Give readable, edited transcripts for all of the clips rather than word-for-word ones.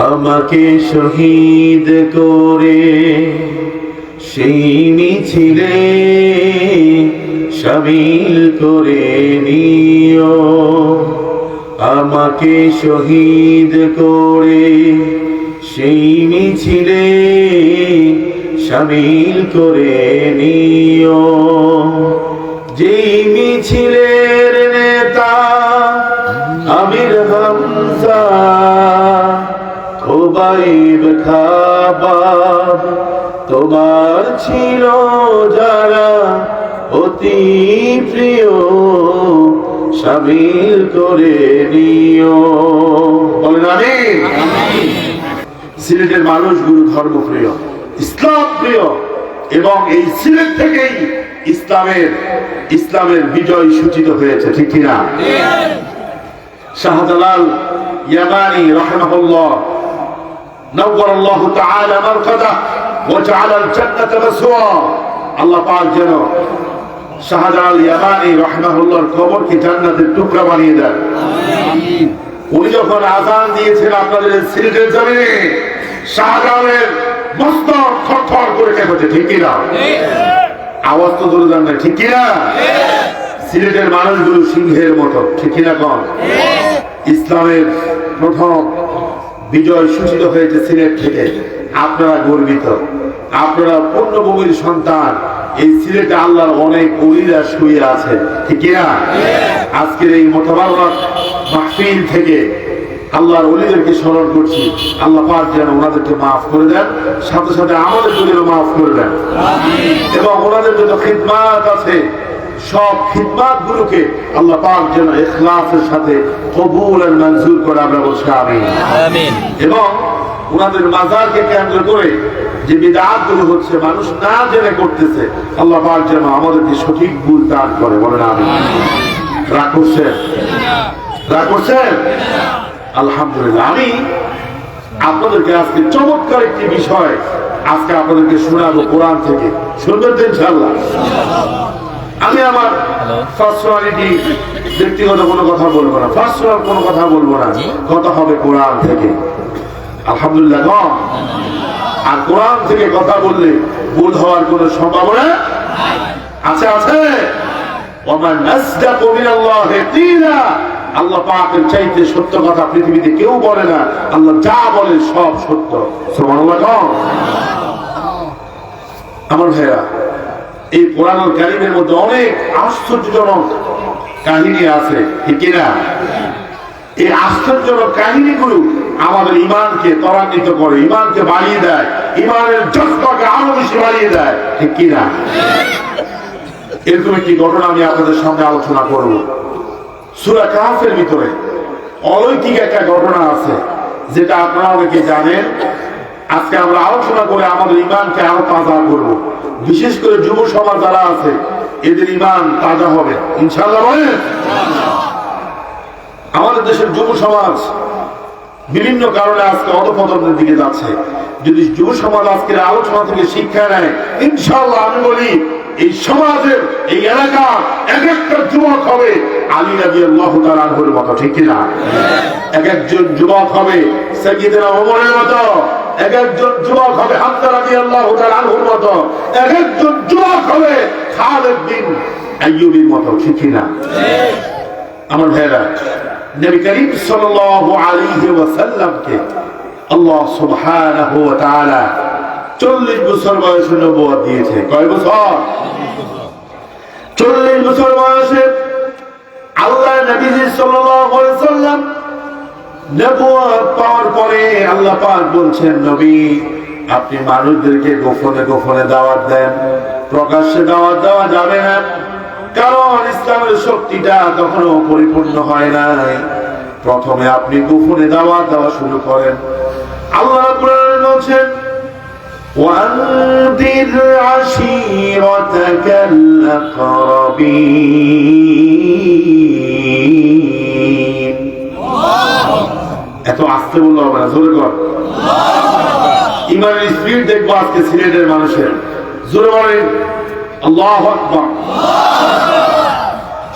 আমাকে শহীদ করে সেই মিছিলে শামিল করে নিও। আমাকে শহীদ করে সেই মিছিলে শামিল করে নিও। যেই মিছিলের নেতা আমির হামজা, খুবাইব খাবাব তোমার ছিল যারা অতি প্রিয়, শামিল করে নিও। বলেন আমিন। সিলেটের মানুষগুলো ধর্মপ্রিয়, ইসলাম প্রিয়, এবং এই সিলেট থেকেই ইসলামের বিজয় সূচিত হয়েছে, ঠিক কিনা? শাহজালাল ইয়ামানি রাহিমাহুল্লাহ নওয়ারাল্লাহু তাআলা মারকাদা ওয়া জাআলাল জান্নাতা মাসওয়া। আল্লাহ পাক যেন শাহজালাল ইয়ামানি রাহিমাহুল্লাহর কবরকে জান্নাতের টুকরা বানিয়ে দেন। আমিন। উনি যখন আযান দিয়েছেন আপনাদের সিলেটের জমিনে, শাহজালালের মস্তক থরথর করে কেঁপেছে, ঠিক কিনা? আওয়াজ তো জোরে দেন না, ঠিক কিনা? সিলেটের মানুষগুলো সিংহের মতো, ঠিক কিনা? কোন ইসলামের প্রথম বিজয় সূচিত হয়েছে সিলেট থেকে। আপনারা গর্বিত, আপনারা পূর্ণভূমির সন্তান। এই সিলেটে আল্লাহর অনেক ওলিরা শুয়ে আছে, ঠিক কিনা? আজকের এই মোতাবারক মাহফিল থেকে আল্লাহর ওলিদেরকে স্মরণ করছি। আল্লাহ পাক যেন ওনাদেরকে মাফ করে দেন, সাথে সাথে আমাদেরকে মাফ করে দেন, এবং ওনাদের যত খিদমাত আছে সব খিদমাত গুলোকে আল্লাহ পাক যেন ইখলাসের সাথে কবুল আর মঞ্জুর করে। আমরা বলছি আমিন। এবং ওনাদের মাজারকে কেন্দ্র করে যে বিদআত গুলো হচ্ছে, মানুষ না জেনে করতেছে, আল্লাহ পাক যেন আমাদেরকে সঠিক বুঝ দান করে। বলেন আমিন। রাগ করছেন? রাগ করছেন? আলহামদুলিল্লাহ। আমি আপনাদেরকে আজকে চমৎকার একটি বিষয় আজকে আপনাদেরকে শোনাবো কোরআন থেকে। শুনবেন তো ইনশাআল্লাহ? আমি আমার পার্সোনালিটি, ব্যক্তিগত কোনো কথা বলবো না, পার্সোনাল কোনো কথা বলবো না, কথা হবে কোরআন থেকে। আলহামদুলিল্লাহ। আর কোরআন থেকে কথা বললে ভুল হওয়ার কোনো সম্ভাবনা আছে? আছে। ওমান আসদাকু মিনাল্লাহি কিলা। আল্লাহ পাকের চাইতে সত্য কথা পৃথিবীতে কেউ বলে না। আল্লাহ যা বলে সব সত্য। সুবহানাল্লাহ। আমার ভাইরা, এই কোরআনুল কারীমের মধ্যে অনেক আশ্চর্যজনক কাহিনী আছে, ঠিক কিনা? এই আশ্চর্যজনক কাহিনীগুলো আমাদের ঈমানকে ত্বরান্বিত করে, ঈমানকে বাড়িয়ে দেয়, ঈমানের জজ্বাকে আরো বেশি বাড়িয়ে দেয়, ঠিক কিনা? এরকম একটি ঘটনা আমি আপনাদের সামনে আলোচনা করব। সূরা কাহফের ভিতরে অলৌকিক একটা ঘটনা আছে, যেটা আপনারা অনেকে জানেন। আজকে আমরা আলোচনা করে আমাদের ঈমানকে আরো তাজা করব। বিশেষ করে যুব সমাজ যারা আছে, এদের ঈমান তাজা হবে ইনশাআল্লাহ। বলেন। আমাদের দেশের যুব সমাজ বিভিন্ন কারণে আজকে অধঃপতনের দিকে যাচ্ছে। যদি যুব সমাজ আজকের আলোচনা থেকে শিক্ষা নেয়, ইনশাআল্লাহ আমি বলি এই সমাজের, এই এলাকা এক একটা যুবক হবে আলী রাদিয়াল্লাহু তাআলা আনহুর মতো, ঠিক কিনা? এক একজন যুবক হবে সাইয়্যিদনা ওমরের মতো, এক একজন যুবক হবে হামজা রাদিয়াল্লাহু তাআলা আনহুর মতো, এক একজন যুবক হবে খালিদ বিন আইয়ুবের মতো, ঠিক কিনা? আমার ভাইরা, নবী করিম সাল্লাল্লাহু আলাইহি ওয়াসাল্লামকে আল্লাহ সুবহানাহু ওয়া তাআলা 40 বছর বয়সে নবুয়ত দিয়েছে। কয় বছর? 40 বছর বয়সে আল্লাহ নবী সাল্লাল্লাহু আলাইহি ওয়াসাল্লাম নবুয়ত পাওয়ার পরে আল্লাহ পাক বলছেন, নবী আপনি মানুষদেরকে গোপনে গোপনে দাওয়াত দেন, প্রকাশ্যে দাওয়াত দেওয়া যাবে না, কারণ ইসলামের শক্তিটা তখনও পরিপূর্ণ হয় নাই। প্রথমে আপনি গোপনে দাওয়াত দেওয়া শুরু করেন। আল্লাহ কোরআনে বলছেন, وأنذر عشيرتك الأقربين। এত আস্তে বললো হবে না, জোরে কর। ইমানের স্পিড দেখবো আজকে সিলেটের মানুষের। জোরে বলেন আল্লাহু আকবার।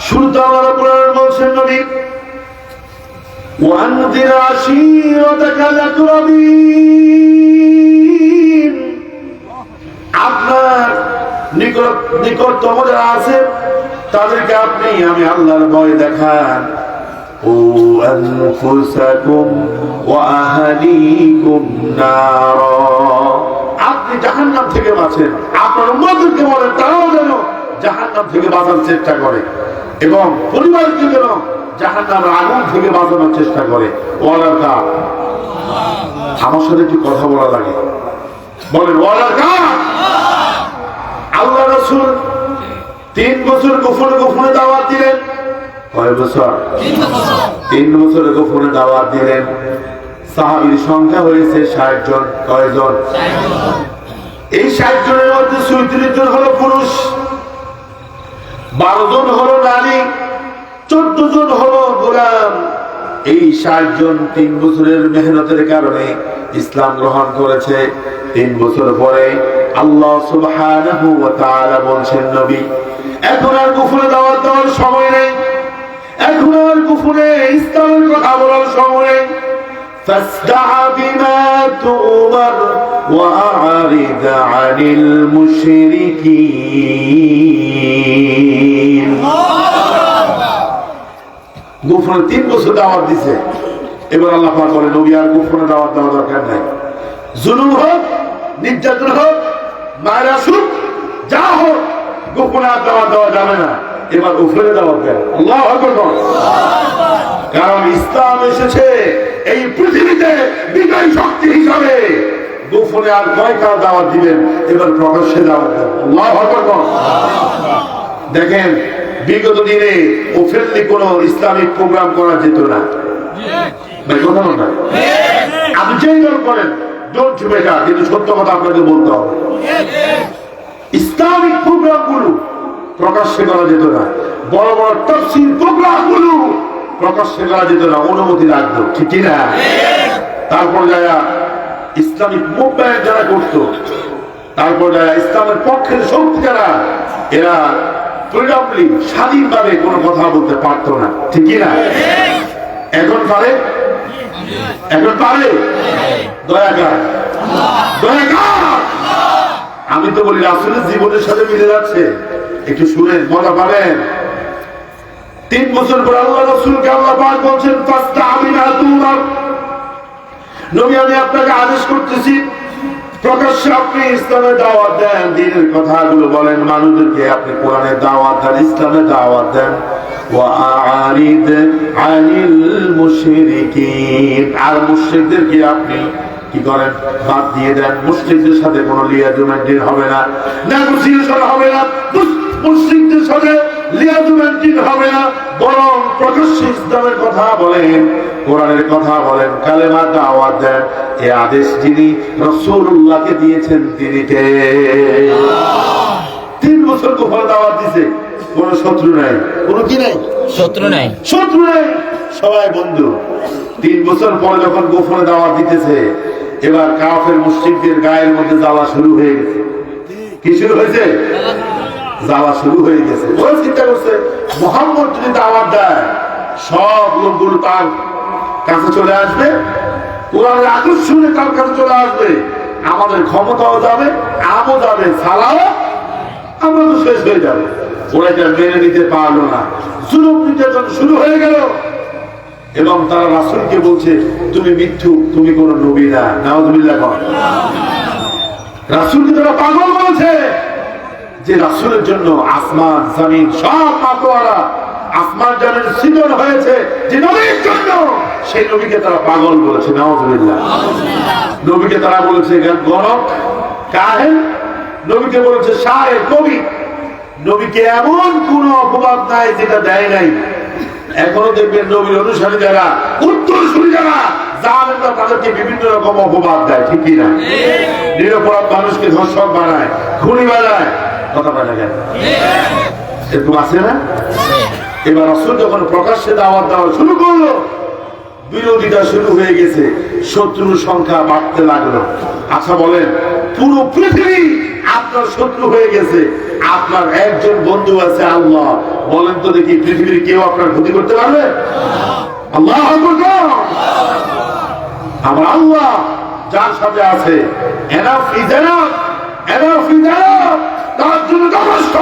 শুরুতে আল্লাহ রাব্বুল আলামিন বলছেন, নবী وأنذر عشيرتك الأقربين। নিকটতম যারা আছে তাদেরকে আপনি আমি আল্লাহর ভয় দেখান। ও আনফুসাকুম ওয়া আহলিকুম নারা, আপনি জাহান্নাম থেকে বাঁচেন, আপনার উম্মতকে বলেন তারাও যেন জাহান্নাম থেকে বাঁচার চেষ্টা করে এবং পরিবারকে যেন জাহান্নামের আগুন থেকে বাঁচানোর চেষ্টা করে। ওয়ালার কাজ, আমার সাথে একটু কথা বলা লাগে, বলেন ওয়ালার কাজ। আল্লাহ রাসূল 3 বছর গোপনে গোপনে দাওয়াত দিলেন। কয় বছর? 3 বছর গোপনে দাওয়াত দিলেন। সাহাবীর সংখ্যা হয়েছে 60 জন। কয়জন? এই 60 জনের মধ্যে 34 জন হলো পুরুষ, 12 জন হলো নারী, 14 জন হলো গোলাম। এই 60 জন 3 বছরের মেহনতের কারণে ইসলাম গ্রহণ করেছে। 3 বছর পরে আল্লাহ সুবহানাহু ওয়া তাআলা বলছেন, নবী এখন আর গোপনে দাওয়াত দেওয়ার সময় নেই, এখন আর গোপনে ইসলামের কথা বলার সময় নেই। ফাসদা বিমা তুমার ওয়া আ'রিদ আনিল মুশরিকিন। গোপনে 3 বছর দাওয়াত দিছে, এবার আল্লাহ পাক বলে নবী আর গোপনে দাওয়াত দেওয়া দরকার নাই। জুলুম হোক, নির্যাতন হোক, মায়ের আসুক, যা হোক, গোপনে আর দাওয়াত দেওয়া যাবে না, এবার উপরে দাওয়াত দেন। আল্লাহু আকবার। কারণ ইসলাম এসেছে এই পৃথিবীতে বিজয় শক্তি হিসাবে। গোপনে আর কয়টা দাওয়াত দিবেন, এবার প্রকাশ্যে দাওয়াত দেন। আল্লাহু আকবার। দেখেন বিগত দিনে ওপেনলি কোন ইসলামিক প্রোগ্রাম করা যেত না, কথা না? আপনি যেই দল করেন ডোন্ট বেটা, কিন্তু সত্য কথা আপনাকে বলতে হবে। ইসলামিক প্রোগ্রাম গুলো প্রকাশ্যে করা যেত না, বড় বড় তাফসীর প্রোগ্রাম গুলো প্রকাশ্যে করা যেত না, অনুমতি লাগতো, ঠিক না? তারপর যারা ইসলামিক মুভমেন্ট যারা করতো, তারপর যারা ইসলামের পক্ষের শক্তি যারা, এরা ফ্রিডমলি স্বাধীনভাবে কোনো কথা বলতে পারতো না, ঠিক না? এখন পারে? এখন পারে? দয়াকার, দয়াকার। আমি তো বলি রাসূলের জীবনের সাথে মিলে যাচ্ছে, একটু শুনেন, মজা পাবেন। 3 বছর পর আল্লাহ রাসূলকে আল্লাহ পাক বলছেন ফাসতাবিনা তুমার, নবী আমি আপনাকে আদেশ করতেছি প্রকাশ্যে আপনি ইসলামের দাওয়াত দেন, দ্বীনের কথাগুলো বলেন মানুষদেরকে, আপনি কোরআনের দাওয়াত দেন, ইসলামের দাওয়াত দেন। ওয়া আ'রিদ আনিল মুশরিকিন, আর মুশরিকদেরকে আপনি কি করেন? বাদ দিয়ে দেন। মুশরিকদের সাথে কোনো লিয়াজমেন্টিং হবে না, নেগোসিয়েশন হবে না, মুশরিকদের সাথে লিয়াজমেন্টিং হবে না, বরং প্রকাশ্যে ইসলামের কথা বলেন, কোরআনের কথা বলেন, কালেমা দাওয়াত দেন। এই আদেশ যিনি রাসূলুল্লাহকে দিয়েছেন তিনি কে? 3 বছর গোপনে দাওয়াত দিয়েছে, কোনো শত্রু নাই, কোনো কি নাই? শত্রু নাই, শত্রু নাই, সবাই বন্ধু। 3 বছর পরে যখন গোপনে দাওয়াত দিতেছে, এবার কাফের মুশরিকদের গায়ের মধ্যে জ্বালা শুরু হয়ে গেছে। কি শুরু হয়েছে? জ্বালা শুরু হয়ে গেছে। ওরা চিন্তা করছে মুহাম্মদ যদি দাওয়াত দেয় সব লোকগুলো তার কাছে চলে আসবে, কোরআনের আদর্শ শুনে তার কাছে চলে আসবে, আমাদের ক্ষমতাও যাবে, আমও যাবে, সালাও আমরা তো শেষ হয়ে যাবে। ওরা এটা মেনে নিতে পারলো না, জুলুম নির্যাতন শুরু হয়ে গেল এবং তারা রাসূলকে বলছে তুমি মিথ্যুক, তুমি কোন নবী না। নাউযুবিল্লাহ। রাসূলকে তারা পাগল বলেছে, যে রাসূলের জন্য আসমান জমিন সব মাতোয়ারা, আসমান জমিন সৃজন হয়েছে যে নবীর জন্য, সেই নবীকে তারা পাগল বলেছে। নাউযুবিল্লাহ। নবীকে তারা বলেছে গণক, কাহেন, নবীকে বলেছে শায়ের, কবি। নবীকে এমন কোন অপবাদ নাই যেটা দেয় নাই। এখনো দেখবেন নবীর অনুসারী যারা, উত্তরসূরি যারা জালেমরা, তাদেরকে বিভিন্ন রকম অপবাদ দেয়, ঠিক কি না? নিরপরাধ মানুষকে ধর্ষক বানায়, খুনি বানায়, কথা বলে কেন? এরকম আছে না? এবার রাসূল যখন প্রকাশ্যে দাওয়াত দেওয়া শুরু করলো, বিরোধিতা শুরু হয়ে গেছে, শত্রুর সংখ্যা বাড়তে লাগলো। আচ্ছা বলেন, পুরো পৃথিবী আপনার শত্রু হয়ে গেছে, আপনার একজন বন্ধু আছে আল্লাহ, বলেন তো দেখি পৃথিবীর কেউ আপনার ক্ষতি করতে পারবে? আল্লাহু আকবার। আমার আল্লাহ যার সাথে আছে, enough is enough, enough is enough, তার জন্য যথেষ্ট।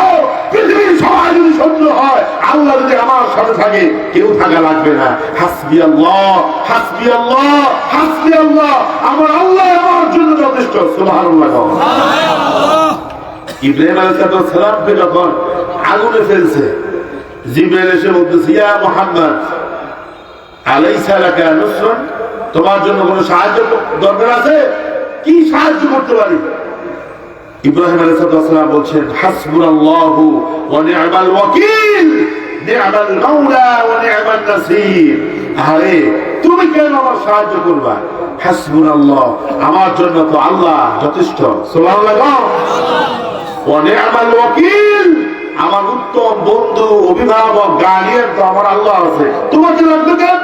পৃথিবীর সবাই যদি সত্য হয়, আল্লাহ যদি আমার সাথে থাকে, কেউ থাকা লাগবে না। হাসবি আল্লাহ, হাসবি আল্লাহ, হাসবি আল্লাহ, আমার আল্লাহ আমার জন্য যথেষ্ট। সুবহানাল্লাহ। ইব্রাহিম আলাইহিস সালামকে যখন আগুনে ফেলছে, জিবরাইল এসে বলতেছে, ইয়া মুহাম্মদ আলাইসা লাকা নুসরান, তোমার জন্য কোনো সাহায্য দরকার আছে? কি সাহায্য করতে পারি? ইব্রাহিম আলাইহিস সালাম বলছেন, হাসবুনাল্লাহু ওয়া নি'মাল ওয়াকিল, নি'মাল মাওলা ওয়া নি'মান নাসির। আরে তুমি কেন আমার সাহায্য করবা? হাসবুনাল্লাহ, আমার জন্য তো আল্লাহ যথেষ্ট। সুবহানাল্লাহ। ওয়া নি'মাল ওয়াকিল, আমার উত্তম বন্ধু, অভিভাবক, গার্ডিয়ান তো আমার আল্লাহ আছে। তোমাকে লাগবে কেন?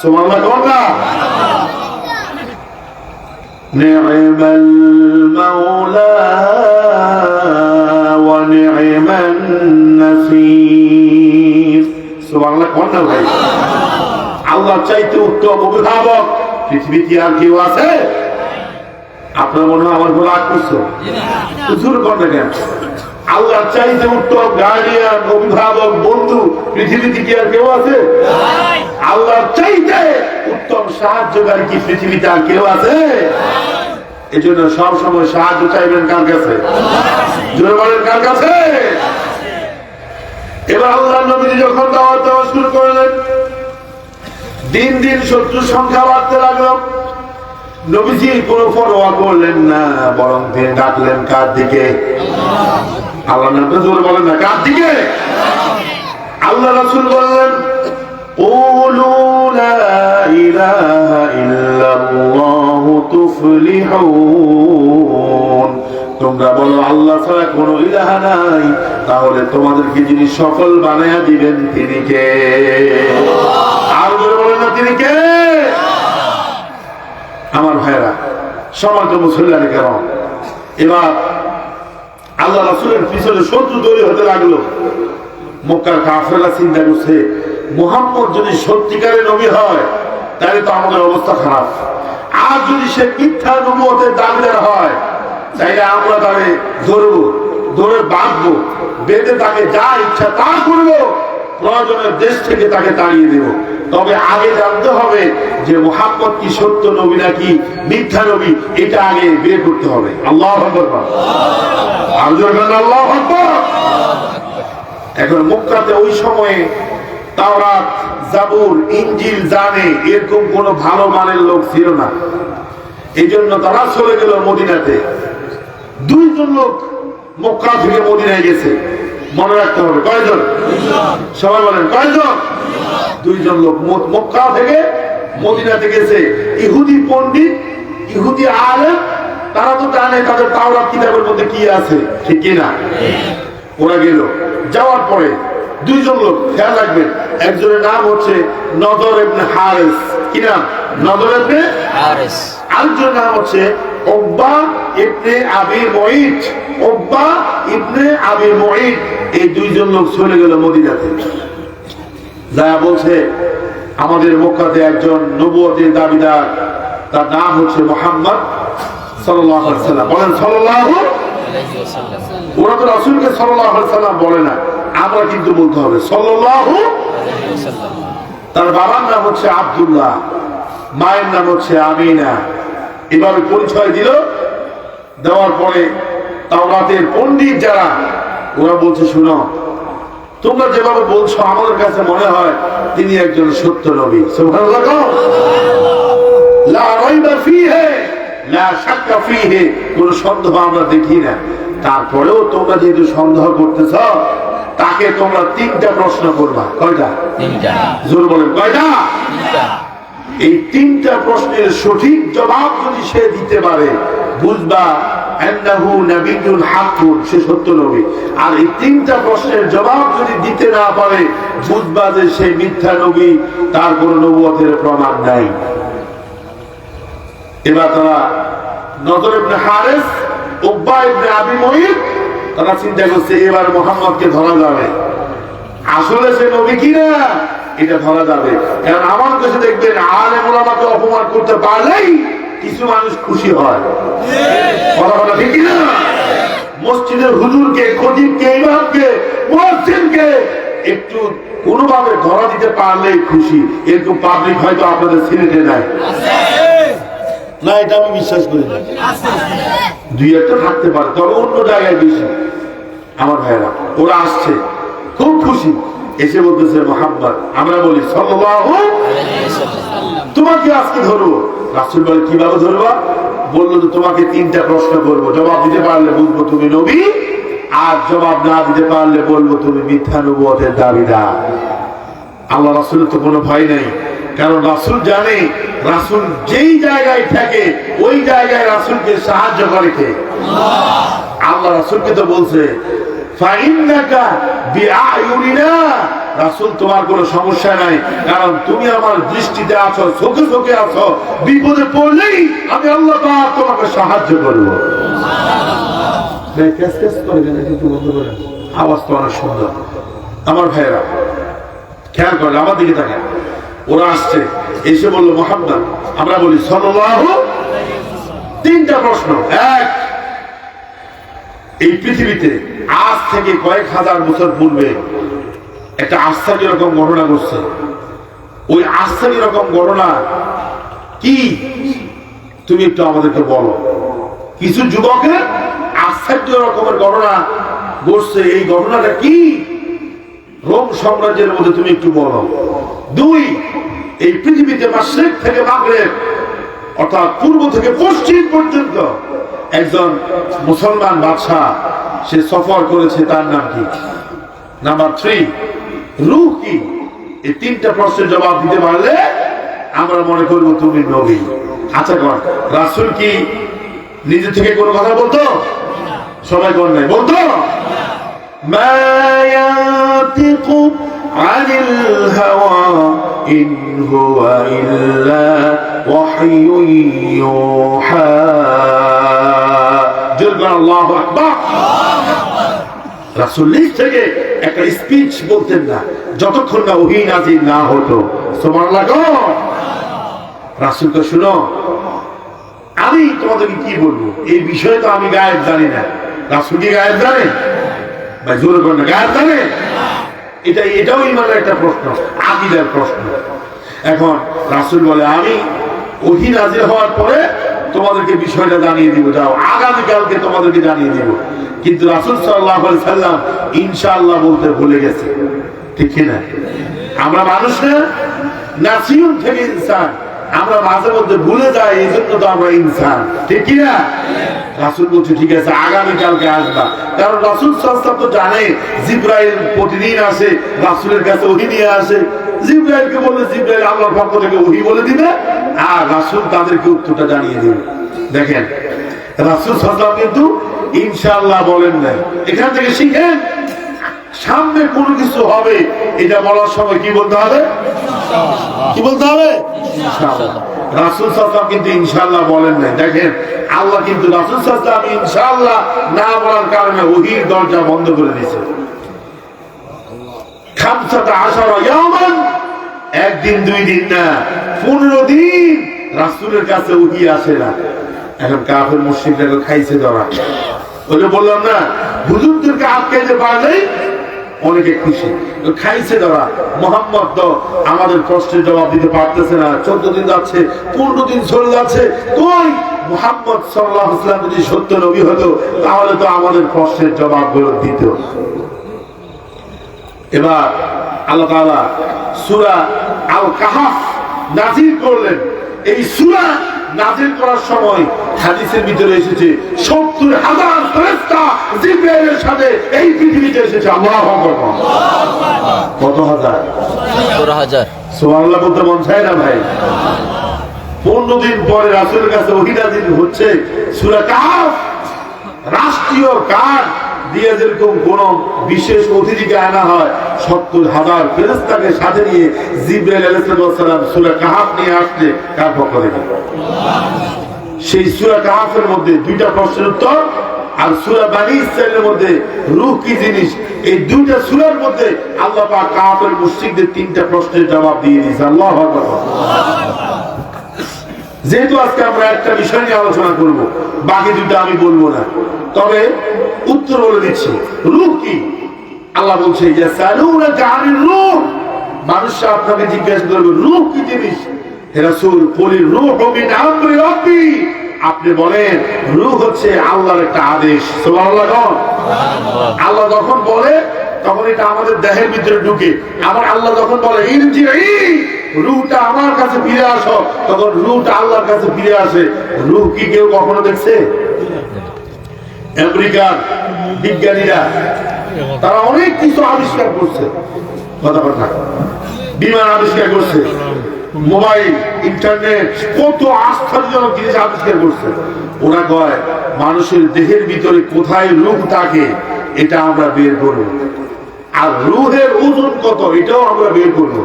সুবহানাল্লাহ। নি'মাল মাওলা ওয়া নি'মান নাসির। সুবহানাল্লাহ। কোন ভাই, আল্লাহ চাইতে উত্তম অভিভাবক পৃথিবীতে আর কেউ আছে? আপনার মনে হয় আমার বলে রাগ করছো? জোর করবে কেন? আল্লাহ চাইতে উত্তম গার্ডিয়ান, অভিভাবক, বন্ধু পৃথিবীতে কি আর কেউ আছে? আল্লাহ চাইতে উত্তম সাহায্যকারী কি পৃথিবীতে আর কেউ আছে? এই জন্য সবসময় সাহায্য চাইবেন কার কাছে? জোরে বলেন, কার কাছে? এবার আল্লাহ নবী যখন দাওয়াত দেওয়া শুরু করলেন, দিন দিন শত্রুর সংখ্যা বাড়তে লাগলো। নবীজি কোনো পরোয়া করলেন না, বরং তিনি ডাকলেন কার দিকে? আল্লাহ নামটা জোরে বলেন না, কার দিকে? আল্লাহ রাসূল বললেন, কুলু লা ইলাহা ইল্লাল্লাহু তুফলিহুন, তোমরা বলো আল্লাহ ছাড়া কোনো ইলাহা নাই, তাহলে তোমাদেরকে যিনি সফল বানায়া দিবেন তিনি কে? আর জোরে বলেন না, তিনি কে? আমার ভাইরা, সম্মানিত মুসল্লিয়ানে কেরাম, এবার আল্লাহ রাসূলের পিছনে শত্রু তৈরি হতে লাগলো। মক্কার কাফেররা চিন্তা করছে, মুহাম্মদ যদি সত্যিকারের নবী হয় তাহলে তো আমাদের অবস্থা খারাপ, আর যদি সে মিথ্যা নবুয়তের দাবিদার হয় তাহলে আমরা তাকে ধরবো, ধরে বাঁধবো, বেঁধে তাকে যা ইচ্ছা তা করবো, প্রয়োজনে দেশ থেকে তাকে তাড়িয়ে দেব। তবে আগে জানতে হবে যে মুহাম্মদ কি সত্য নবী নাকি মিথ্যা নবী, এটা আগে বের করতে হবে। আল্লাহু আকবার। আল্লাহু আকবার। এখন মক্কাতে ওই সময়ে তাওরাত, জাবুর, ইনজিল জানে এরকম কোন ভালো মানের লোক ছিল না। এই জন্য তারা চলে গেল মদিনাতে। দুইজন লোক মক্কা থেকে মদিনায় গেছে, মনে রাখতে হবে। কয়জন? সবাই বলেন, কয়জন? দুইজন লোক মক্কা থেকে মদিনাতে গেছে। ইহুদি পণ্ডিত, ইহুদি আলেম, তারা তো জানে তাদের তাওরাত কিতাবের মধ্যে কি আছে, ঠিক কিনা? ওরা গেল, যাওয়ার পরে দুইজন লোক, খেয়াল রাখবেন, একজনের নাম হচ্ছে নদর ইবনে হারিস। কি নাম? নদর ইবনে হারিস। আরেকজনের নাম হচ্ছে উকবা ইবনে আবি মুঈত। উকবা ইবনে আবি মুঈত। এই দুইজন লোক চলে গেল মদিনাতে। যা বলছে, আমাদের মক্কাতে একজন নবুয়তের দাবিদার, তার নাম হচ্ছে মুহাম্মদ সাল্লাল্লাহু আলাইহি ওয়াসাল্লাম। বলেন সাল্লাল্লাহু আলাইহি ওয়াসাল্লাম। ওরা তো রাসূলকে সাল্লাল্লাহু আলাইহি ওয়াসাল্লাম বলে না, আমরা কিন্তু বলতে হবে সাল্লাল্লাহু আলাইহি ওয়াসাল্লাম। তার বাবার নাম হচ্ছে আব্দুল্লাহ, মায়ের নাম হচ্ছে আমিনা। এভাবে পরিচয় দিল। দেওয়ার পরে তাওরাতের পণ্ডিত যারা, ওরা বলছে, শুনো, তোমরা যেভাবে বলছো আমাদের কাছে মনে হয় তিনি একজন সত্য নবী। সুবহানাল্লাহ। লা রাইবা ফীহি লা শাক্কা ফীহি, কোন সন্দেহ আমরা দেখি না। তারপরেও তোমরা যেহেতু সন্দেহ করতেছ, তাকে তোমরা তিনটা প্রশ্ন করবা। কয়টা? তিনটা। জোর বলেন, কয়টা? তিনটা। এই তিনটা প্রশ্নের সঠিক জবাব যদি সে দিতে পারে, বুঝবা আন্নাহু নাবিয়্যুন হাক্কুন, সে সত্য নবী। আর এই তিনটা প্রশ্নের জবাব যদি দিতে না পারে, বুঝবা যে সে মিথ্যা নবী, তার কোনো নবুয়তের প্রমাণ নাই। এবার তারা নদর ইবনে হারিস, উকবা ইবনে আবি মুঈত, তারা চিন্তা করছে এবার মুহাম্মদকে ধরা যাবে। আসলে সে নবী কিনা এটা ধরা যাবে। কারণ আমার কাছে দেখবেন আলেম ওলামাকে অপমান করতে পারলেই কিছু মানুষ খুশি হয়। কথা বলা ঠিক কিনা? মসজিদের হুজুরকে, খতিবকে, ইমামকে, মুয়াজ্জিনকে একটু কোনোভাবে ধরা দিতে পারলেই খুশি। এরকম পাবলিক হয়তো আপনাদের সিলেটে নাই, না এটা আমি বিশ্বাস করি না। দুই একটা থাকতে পারে, তবে অন্য জায়গায় বেশি। আমার ভাইরা ওরা আসছে খুব খুশি, এসে বলতেছে মুহাম্মদ, আমরা বলি সাল্লাল্লাহু আলাইহি ওয়াসাল্লাম, তোমাকে আজকে ধরবো। রাসূল বলে কিভাবে ধরবা? বললো যে তোমাকে তিনটা প্রশ্ন করবো, জবাব দিতে পারলে বুঝবো তুমি নবী, আর জবাব না দিতে পারলে বলবো তুমি মিথ্যা নবুয়তের দাবিদার। আল্লাহ রাসূলের তো কোনো ভয় নেই, কারণ রাসূল জানে রাসূল যেই জায়গায় থাকে ওই জায়গায় রাসূলকে সাহায্য করে কে? আল্লাহ। আল্লাহ রাসূলকে তো বলছে ফাইন্নাকা বিআয়ুনিনা, রাসূল তোমার কোনো সমস্যা নাই, কারণ তুমি আমার দৃষ্টিতে আছো, চোখে চোখে আছো, বিপদে পড়লেই আমি আল্লাহ পাক তোমাকে সাহায্য করব। আওয়াজ তো অনেক সুন্দর। আমার ভাইয়েরা খেয়াল করেন, আমার দিকে তাকান। ওরা আসছে, এসে বলল মুহাম্মদ, আমরা বলি সাল্লাল্লাহু আলাইহি ওয়াসাল্লাম। তিনটা প্রশ্ন। এক, এই পৃথিবীতে আজ থেকে কয়েক হাজার বছর পূর্বে একটা আশ্চর্য রকম ঘটনা ঘটছে। ওই আশ্চর্য রকম ঘটনা কি তুমি একটু আমাদেরকে বলো। কিছু যুবকের আশ্চর্য রকমের ঘটনা ঘটছে, এই ঘটনাটা কি? রোম সাম্রাজ্যের মধ্যে তুমি একটু বলো। দুই, এই পৃথিবীতে মাশরিক থেকে মাগরিব অর্থাৎ পূর্ব থেকে পশ্চিম পর্যন্ত একজন মুসলমান বাদশাহ সে সফর করেছে, তার নাম কি? নাম্বার 3, রূহ কি? এই তিনটা প্রশ্নের জবাব দিতে পারলে আমরা মনে করব তুমি নবী। আচ্ছা কর, রাসূল কি নিজে থেকে কোনো কথা বলতো? সবাই কোন নাই বলতো? মা ইয়াতিকু আনিল হাওয়া ইন হুয়া ইল্লা ওয়াহয়ুন ইউহা। আল্লাহু আকবার। রাসূল নিজ থেকে একটা স্পিচ বলতেন না যতক্ষণ না ওহী নাযিল না হতো। সুবহানাল্লাহ। রাসূলকে শুনো, আমি তোমাদেরকে কি বলবো এই বিষয়ে তো আমি গায়েব জানি না। রাসূল কি গায়েব জানে? ভাই জোরে বলেন, গায়েব জানে? এটাও ইমানের একটা প্রশ্ন, আকীদার প্রশ্ন। এখন রাসূল বলে আমি ওহী নাযিল হওয়ার পরে তোমাদেরকে বিষয়টা জানিয়ে দিব, যাও আগামীকালকে তোমাদেরকে জানিয়ে দিব। কিন্তু রাসূল সাল্লাল্লাহু আলাইহি সাল্লাম ইনশাআল্লাহ বলতে ভুলে গেছে, ঠিক কি না? আমরা মানুষ না, নাসিয়ন থেকে ইনসান, আমরা মাঝে মধ্যে ভুলে যাই, এই জন্য তো আমরা ইনসান, ঠিক কি না? রাসূল বলছে ঠিক আছে আগামীকালকে আসবা, কারণ রাসূল সাল্লাল্লাহু আলাইহি সাল্লাম তো জানে জিবরাইল প্রতিদিন আসে রাসূলের কাছে ওহী নিয়ে আসে। জিবরাইলকে বললে জিবরাইল আল্লাহর পক্ষ থেকে ওহী বলে দিবে, আর রাসূল তাদেরকে উত্তরটা জানিয়ে দিবে। দেখেন রাসূল সাল্লাল্লাহু আলাইহি ওয়াসাল্লাম কিন্তু ইনশাআল্লাহ বলেন নাই। এখান থেকে শিখেন সামনে কোনো কিছু হবে এটা বলার সময় কি বলতে হবে? কি বলতে হবে? ইনশাআল্লাহ। রাসূল সাল্লাল্লাহু আলাইহি ওয়াসাল্লাম কিন্তু ইনশাআল্লাহ বলেন নাই। দেখেন আল্লাহ কিন্তু রাসূল সাল্লাল্লাহু আলাইহি ওয়াসাল্লাম ইনশাআল্লাহ না বলার কারণে ওহীর দরজা বন্ধ করে দিয়েছে। 15 ইয়ামান, একদিন দুই দিন না, 15 দিন রাসূলের কাছে ওহী আসে না। এখন কাফের মুশরিকরা খাইছে ধরা। ওই বললাম না হুজুরদেরকে আটকাইতে পারলেই অনেকে খুশি। খাইছে ধরা, মুহাম্মদ তো আমাদের প্রশ্নের জবাব দিতে পারতেছে না, 14 দিন যাচ্ছে, 15 দিন চলে যাচ্ছে, কই মুহাম্মদ সাল্লাল্লাহু আলাইহি ওয়াসাল্লাম যদি সত্য নবী হতো তাহলে তো আমাদের প্রশ্নের জবাবগুলো দিত। এবার আল্লাহ তাআলা সূরা আল কাহফ নাযিল করলেন। এই সূরা নাযিল করার সময় হাদিসের ভিতরে এসেছে 70,000 ফেরেশতা জিবরাইলের সাথে এই পৃথিবীতে এসেছে। আল্লাহু আকবার। কত হাজার? 70,000। সুবহানাল্লাহ বলতে মন চায় না ভাই? 15 দিন পরে রাসূলের কাছে ওহী নাযিল হচ্ছে সূরা কাহফ। রাষ্ট্রীয় কার্ড দিয়ে যেরকম কোন বিশেষ অতিথিকে আনা হয়, 70,000 ফেরেশতাকে সাথে নিয়ে জিবরাইল আলাইহিস সালাম সূরা কাহফ নিয়ে আসলে কার পক্ষ থেকে? সেই সূরা কাহফের মধ্যে দুইটা প্রশ্নের উত্তর, আর সূরা বনী ইসরাঈলের মধ্যে রূহ কি জিনিস, এই দুইটা সূরার মধ্যে আল্লাহ পাক কাফের মুশরিকদের তিনটা প্রশ্নের জবাব দিয়ে দিয়েছে। আল্লাহু আকবার। যেহেতু আজকে আমরা একটা বিষয় নিয়ে আলোচনা করব, বাকি দুটো আমি বলবো না, তবে উত্তর বলে দিচ্ছি। রূহ কি? আল্লাহ বলছে যে সালুনাকা আনির রূহ, মানুষরা আপনাকে জিজ্ঞাসা করবে রূহ কি জিনিস। হে রাসূল কুলির রূহু মিন আমরি রাব্বি, আপনি বলেন রূহ হচ্ছে আল্লাহর একটা আদেশ। সুবহানাল্লাহ। আল্লাহ যখন বলে তখন এটা আমাদের দেহের ভিতরে ঢুকে। আবার আল্লাহ যখন বলে ইরজিই, রূহটা আমার কাছে ফিরে আসো, তখন রূহটা আল্লাহর কাছে ফিরে আসে। রূহ কি কেউ কখনো দেখছে? আমেরিকার বিজ্ঞানীরা তারা অনেক কিছু আবিষ্কার করছে, কথা কথা বিমান আবিষ্কার করছে, মোবাইল, ইন্টারনেট, কত আশ্চর্যজনক জিনিস আবিষ্কার করছে। ওরা কয় মানুষের দেহের ভিতরে কোথায় রূহ থাকে এটা আমরা বের করব, আর রূহের ওজন কত এটাও আমরা বের করব।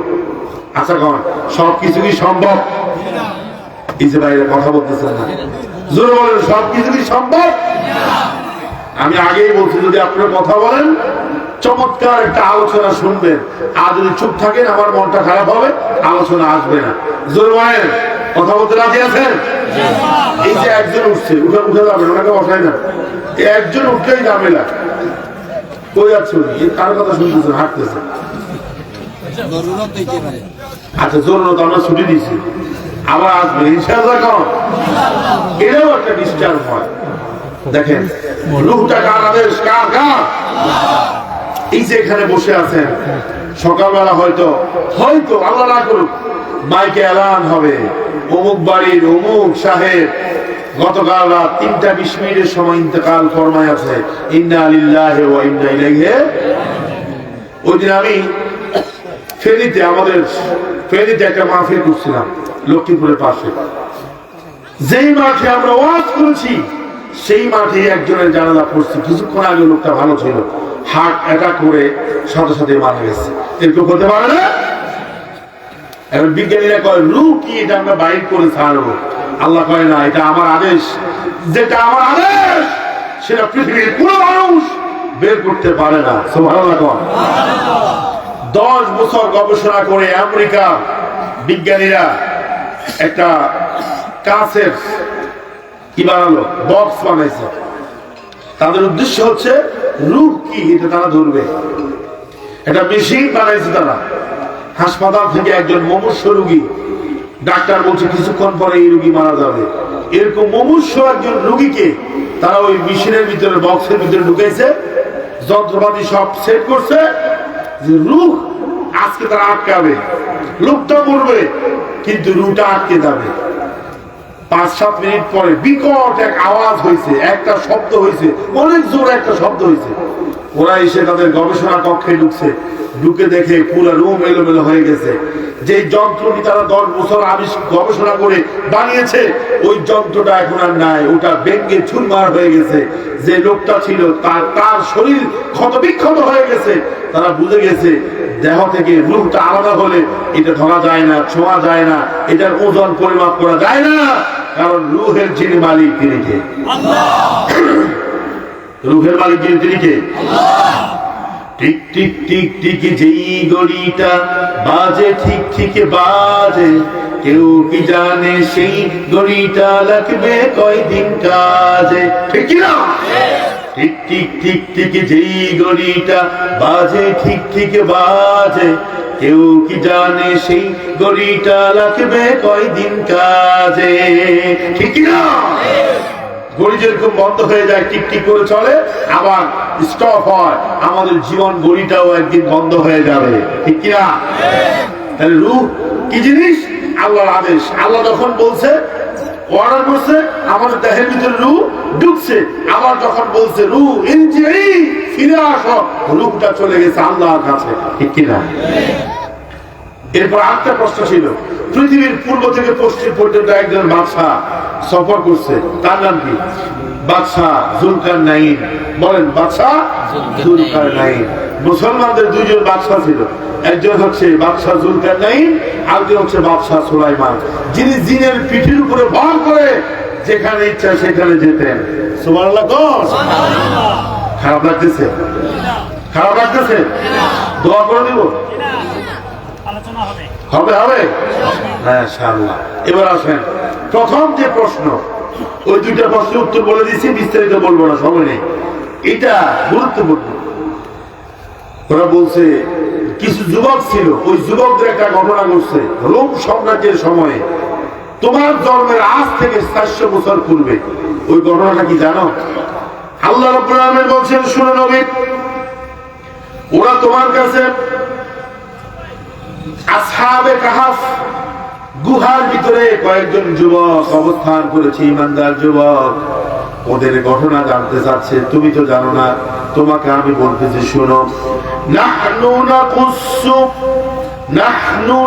আচ্ছা কন সবকিছু কি সম্ভব? এই যে বাইরে কথা বলতেছেন না, জোরে বলেন সবকিছু কি সম্ভব? আমি আগেই বলছি যদি আপনারা কথা বলেন চমৎকার একটা আলোচনা শুনবেন, আর যদি চুপ থাকেন আমার মনটা খারাপ হবে, আলোচনা আসবে না। জোরে বলেন কথা বলতে রাজি আছেন? এই যে একজন উঠছে, উঠে যাবেন, ওনাকে বসাই না, একজন উঠলেই ঝামেলা। কই যাচ্ছে উনি? কারো কথা শুনতেছেন, হাঁটতেছেন। আচ্ছা জরুরত আমরা ছুটি দিচ্ছি, আবার আসবে ইনশাআল্লাহ। কম এটাও একটা ডিস্টার্ব হয়। দেখেন রূহটা কার আদেশ? কার? এই যে এখানে বসে আছেন, সকালবেলা হয়তো আল্লাহ না করুক মাইকে এলান হবে অমুক বাড়ির অমুক সাহেব গতকাল রাত 3টা 20 মিনিটের সময় ইন্তেকাল ফরমায় আছে, ইন্না লিল্লাহি ওয়া ইন্না ইলাইহি। ওই দিন আমি ফেনীতে একটা মাহফিল করছিলাম লক্ষ্মীপুরের পাশে। যেই মাঠে আমরা ওয়াজ করেছি সেই মাঠে একজনের জানাজা পড়ছি। কিছুক্ষণ আগে লোকটা ভালো ছিল, হার্ট অ্যাটাক করে সাথে সাথে মারা গেছে। এরকম হতে পারে না? এখন বিজ্ঞানীরা কয় রূহ কি এটা আমরা বাইর করে ছাড়বো। আল্লাহ কয় না, এটা আমার আদেশ। যেটা আমার আদেশ সেটা পৃথিবীর কোনো মানুষ বের করতে পারে না। সুবহানাল্লাহ। 10 বছর গবেষণা করে আমেরিকা বিজ্ঞানীরা একটা কাঁচের কি বানালো, বক্স বানাইছে। তাদের উদ্দেশ্য হচ্ছে রূহ কি এটা তারা ধরবে। একটা মেশিন বানাইছে তারা। হাসপাতাল থেকে একজন মুমূর্ষ রোগী, ডাক্তার বলছে কিছুক্ষণ পরে এই রোগী মারা যাবে, এরকম মুমূর্ষ একজন রোগীকে তারা ওই মেশিনের ভিতরে, বক্সের ভিতরে ঢুকাইছে, যন্ত্রপাতি সব সেট করছে যে রূহ আজকে তারা আটকাবে, লোকটা মরবে কিন্তু রূহটা আটকে যাবে। 5-7 মিনিট পরে বিকট এক আওয়াজ হয়েছে, একটা শব্দ হয়েছে, অনেক জোরে একটা শব্দ হয়েছে। ওরা এসে তাদের গবেষণা কক্ষে ঢুকছে, ঢুকে দেখে পুরো রুম এলোমেলো হয়ে গেছে। যে যন্ত্রটি তারা 10 বছর গবেষণা করে বানিয়েছে ওই যন্ত্রটা এখন আর নাই, ওটা ভেঙে চুরমার হয়ে গেছে। যে লোকটা ছিল তার শরীর ক্ষতবিক্ষত হয়ে গেছে। তারা বুঝে গেছে দেহ থেকে রূহটা আলাদা হলে এটা ধরা যায় না, ছোঁয়া যায় না, এটার ওজন পরিমাপ করা যায় না, কারণ রূহের যিনি মালিক তিনি কে? আল্লাহ। রূহের মালিক তিনি কে? আল্লাহ। টিক টিক টিক টিক যেই গড়িটা বাজে ঠিক ঠিক বাজে, কেউ কি জানে সেই গড়িটা লাগবে কয়দিন কাজে, ঠিক না? টিক টিক টিক টিক যেই গড়িটা বাজে ঠিক ঠিক বাজে, কেউ কি জানে সেই গড়িটা লাগবে কয়দিন কাজে, ঠিক না? ঘড়ি যেরকম বন্ধ হয়ে যায়, টিক টিক করে চলে, আবার স্টপ হয়, আমাদের জীবন ঘড়িটাও একদিন বন্ধ হয়ে যাবে, ঠিক কিনা? তাহলে রূহ কি জিনিস? আল্লাহর আদেশ। আল্লাহ যখন বলছে, অর্ডার করছে, আমাদের দেহের ভিতরে রূহ ঢুকছে। আবার যখন বলছে রূহ ইনজিই, ফিরে আসো, রূহটা চলে গেছে আল্লাহর কাছে, ঠিক কিনা? এরপর আরেকটা প্রশ্ন ছিল, পৃথিবীর পূর্ব থেকে পশ্চিম পর্যন্ত একজন বাদশাহ সফর করছে, তার নাম কি? বাদশাহ জুলকারনাইন। বলেন বাদশাহ জুলকারনাইন। মুসলমানদের 2 জন বাদশাহ ছিল, একজন হচ্ছে বাদশাহ জুলকারনাইন, আরেকজন হচ্ছে বাদশাহ সুলাইমান, যিনি জিনের পিঠের উপরে ভর করে যেখানে ইচ্ছা সেখানে যেতেন। সুবহানাল্লাহ। খারাপ লাগতেছে? খারাপ লাগতেছে? দোয়া করে দিব? হবে। হ্যাঁ ইনশাআল্লাহ। এবার আসেন প্রথম যে প্রশ্ন, ওই দুইটা প্রশ্নের উত্তর বলে দিচ্ছি, বিস্তারিত বলবো না, সময় নেই। এটা গুরুত্বপূর্ণ। ওরা বলছে কিছু যুবক ছিল, ওই যুবকদের একটা ঘটনা ঘটছে রোম সাম্রাজ্যের সময়ে, তোমার জন্মের আজ থেকে 400 বছর পূর্বে। ওই ঘটনাটা কি জানো? আল্লাহ রাব্বুল আলামিন বলছেন, শুনো নবী, ওরা তোমার কাছে আসহাবে কাহাফ গুহার ভিতরে কয়েকজন যুবক অবস্থান করেছে, ইমানদার যুবক, ওদের ঘটনা জানতে চাচ্ছে। তুমি তো জানো না, তোমাকে আমি বলতেছি, শোনো। নাহনু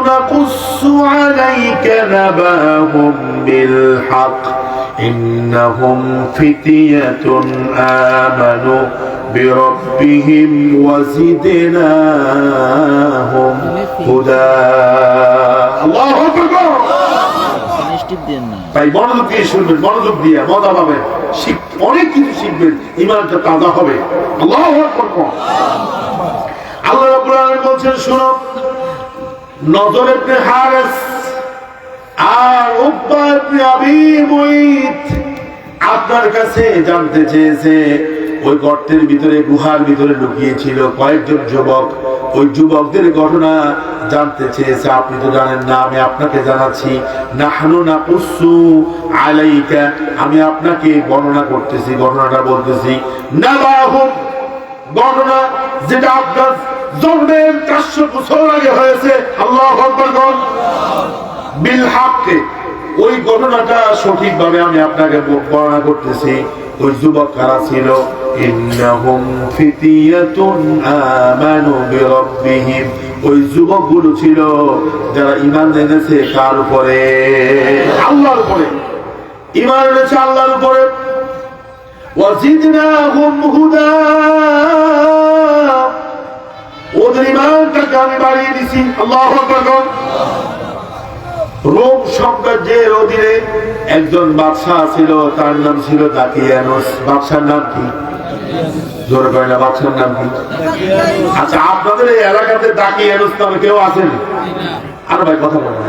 নাকুসু আলাইকা নাবাহুম বিল হক ইন্নাহুম ফিতয়াতুন আমানু বিরাব্বিহিম ওয়াজিদনাহুম হুদা। আল্লাহু আকবার। তাই মনোযোগ দিয়ে শুনবেন, মনোযোগ দিয়ে মজা পাবেন, অনেক কিছু শিখবেন, ঈমানটা তাজা হবে। আল্লাহু আকবার। আল্লাহ রাব্বুল আলামিন বলছেন, শুনো, নজর ইবনে হারিস আর উকবা ইবনে আবি মুইত আপনার কাছে জানতে চেয়েছে, ওই গর্তের ভিতরে, গুহার ভিতরে লুকিয়েছিল কয়েকজন যুবক, ওই যুবকদের ঘটনা জানতে চেয়েছে। আপনি তো জানেন না, আমি আপনাকে জানাচ্ছি। নাহনু নাকুসু আলাইকা, আমি আপনাকে বর্ণনা করতেছি, ঘটনাটা বলতেছি। নাবাহুম, ঘটনা যেটা আপনার জন্মের 400 বছর আগে হয়েছে। আল্লাহু আকবার। বিল হক, ওই ঘটনাটা সঠিকভাবে আমি আপনাকে বর্ণনা করতেছি। ওই যুবক কারা ছিল? ইন্নাহুম ফিতিয়াতুন আমানু বিরাব্বিহিম, ওই যুবকগুলো ছিল যারা ঈমান এনেছে কার উপরে? আল্লাহর উপরে। ঈমান এনেছে আল্লাহর উপরে। ওয়াজিদনাহুম হুদা, ওদের ঈমানটাকে আমি বাড়িয়ে দিছি। আল্লাহু আকবার। রোম সাম্রাজ্যের অধীনে একজন বাদশাহ ছিল, তার নাম ছিল দাকিয়ানুস। বাদশার নাম কি? জোরে কয় না, বাদশার নাম কি? আচ্ছা, আপনাদের এই এলাকাতে দাকিয়ানুস নামে কেউ আছেন? আর ভাই কথা বলেন,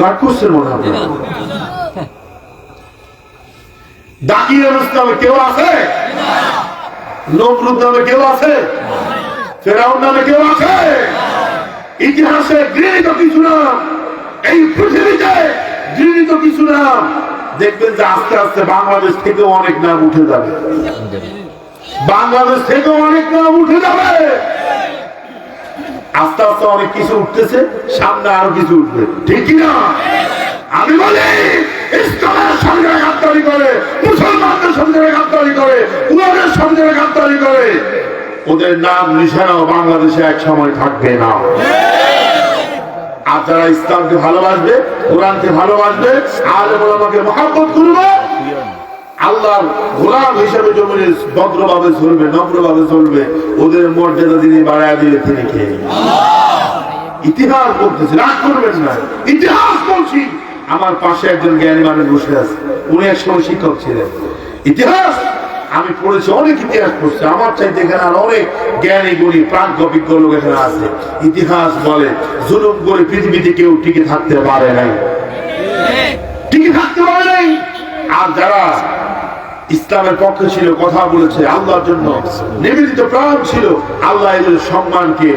রাগ করছেন মনে হয়। দাকিয়ানুস নামে কেউ আছে? নমরুদ নামে কেউ আছে? ফেরাউন নামে কেউ আছে? ইতিহাসে গৃহীত কিছু নাম, এই পৃথিবীতে গৃহীত কিছু নাম, দেখবেন যে আস্তে আস্তে বাংলাদেশ থেকে অনেক নাম উঠে যাবে। বাংলাদেশ থেকে অনেক নাম উঠে যাবে। আস্তে আস্তে অনেক কিছু উঠতেছে, সামনে আরো কিছু উঠবে, ঠিক না? আমি বলি, ইসলামের সঙ্গে গাদ্দারি করে, মুসলমানদের সঙ্গে গাদ্দারি করে, কুরআনের সঙ্গে গাদ্দারি করে, ওদের নাম নিশানাও বাংলাদেশে এক সময় থাকবে না। আর যারা ইসলামকে ভালোবাসবে, কোরআনকে ভালোবাসবে, আলেম ওলামাকে মহব্বত করবে, আল্লাহর গোলাম হিসেবে জমিনে ভদ্রভাবে চলবে, নম্রভাবে চলবে, ওদের মর্যাদা যিনি বাড়ায় দিবে তিনি কে? ইতিহাস বলতেছি, রাগ করবেন না, ইতিহাস বলছি। আমার পাশে একজন জ্ঞানী মানুষ বসে আছে, উনি একসময় শিক্ষক ছিলেন। ইতিহাস আমি পড়েছি, অনেক ইতিহাস পড়ছি, আমার চাইতে এখানে আর অনেক জ্ঞানী গুণী প্রাজ্ঞ বিজ্ঞ লোক এখানে আছে। ইতিহাস বলে জুলুম করে পৃথিবীতে কেউ টিকে থাকতে পারে নাই, টিকে থাকতে পারে নাই। আর যারা ইসলামের পক্ষে ছিল, কথা বলেছে, আল্লাহর জন্য নিবেদিত প্রাণ ছিল, আল্লাহ এদের সম্মানকে